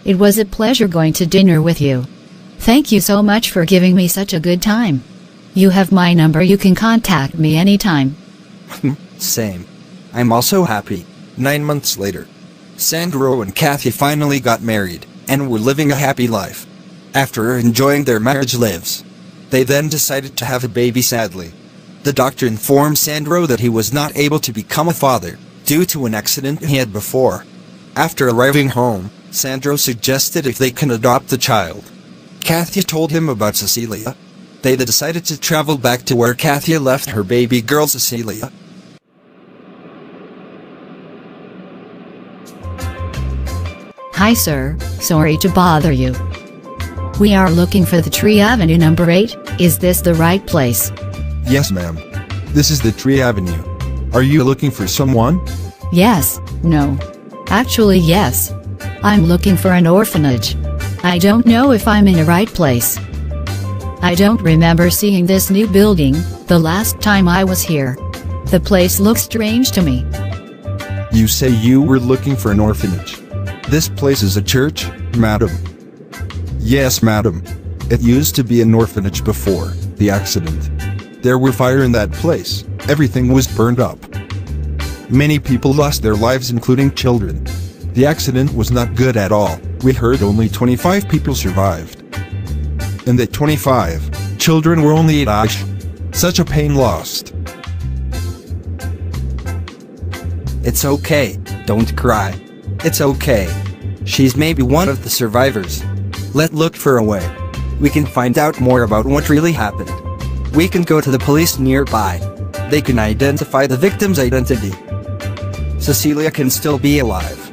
It was a pleasure going to dinner with you. Thank you so much for giving me such a good time. You have my number, you can contact me anytime. Same. I'm also happy. 9 months later, Sandro and Kathy finally got married, and were living a happy life. After enjoying their marriage lives, they then decided to have a baby. Sadly, the doctor informed Sandro that he was not able to become a father, due to an accident he had before. After arriving home, Sandro suggested if they can adopt the child. Kathy told him about Cecilia. They decided to travel back to where Kathy left her baby girl Cecilia. Hi sir, sorry to bother you. We are looking for the Tree Avenue number 8, is this the right place? Yes ma'am. This is the Tree Avenue. Are you looking for someone? Yes, no. Actually yes. I'm looking for an orphanage. I don't know if I'm in the right place. I don't remember seeing this new building, the last time I was here. The place looks strange to me. You say you were looking for an orphanage. This place is a church, madam. Yes madam. It used to be an orphanage before the accident. There were fire in that place, everything was burned up. Many people lost their lives including children. The accident was not good at all. We heard only 25 people survived. And that 25 children were only 8. Such a pain lost. It's okay, don't cry. It's okay. She's maybe one of the survivors. Let's look for a way. We can find out more about what really happened. We can go to the police nearby. They can identify the victim's identity. Cecilia can still be alive.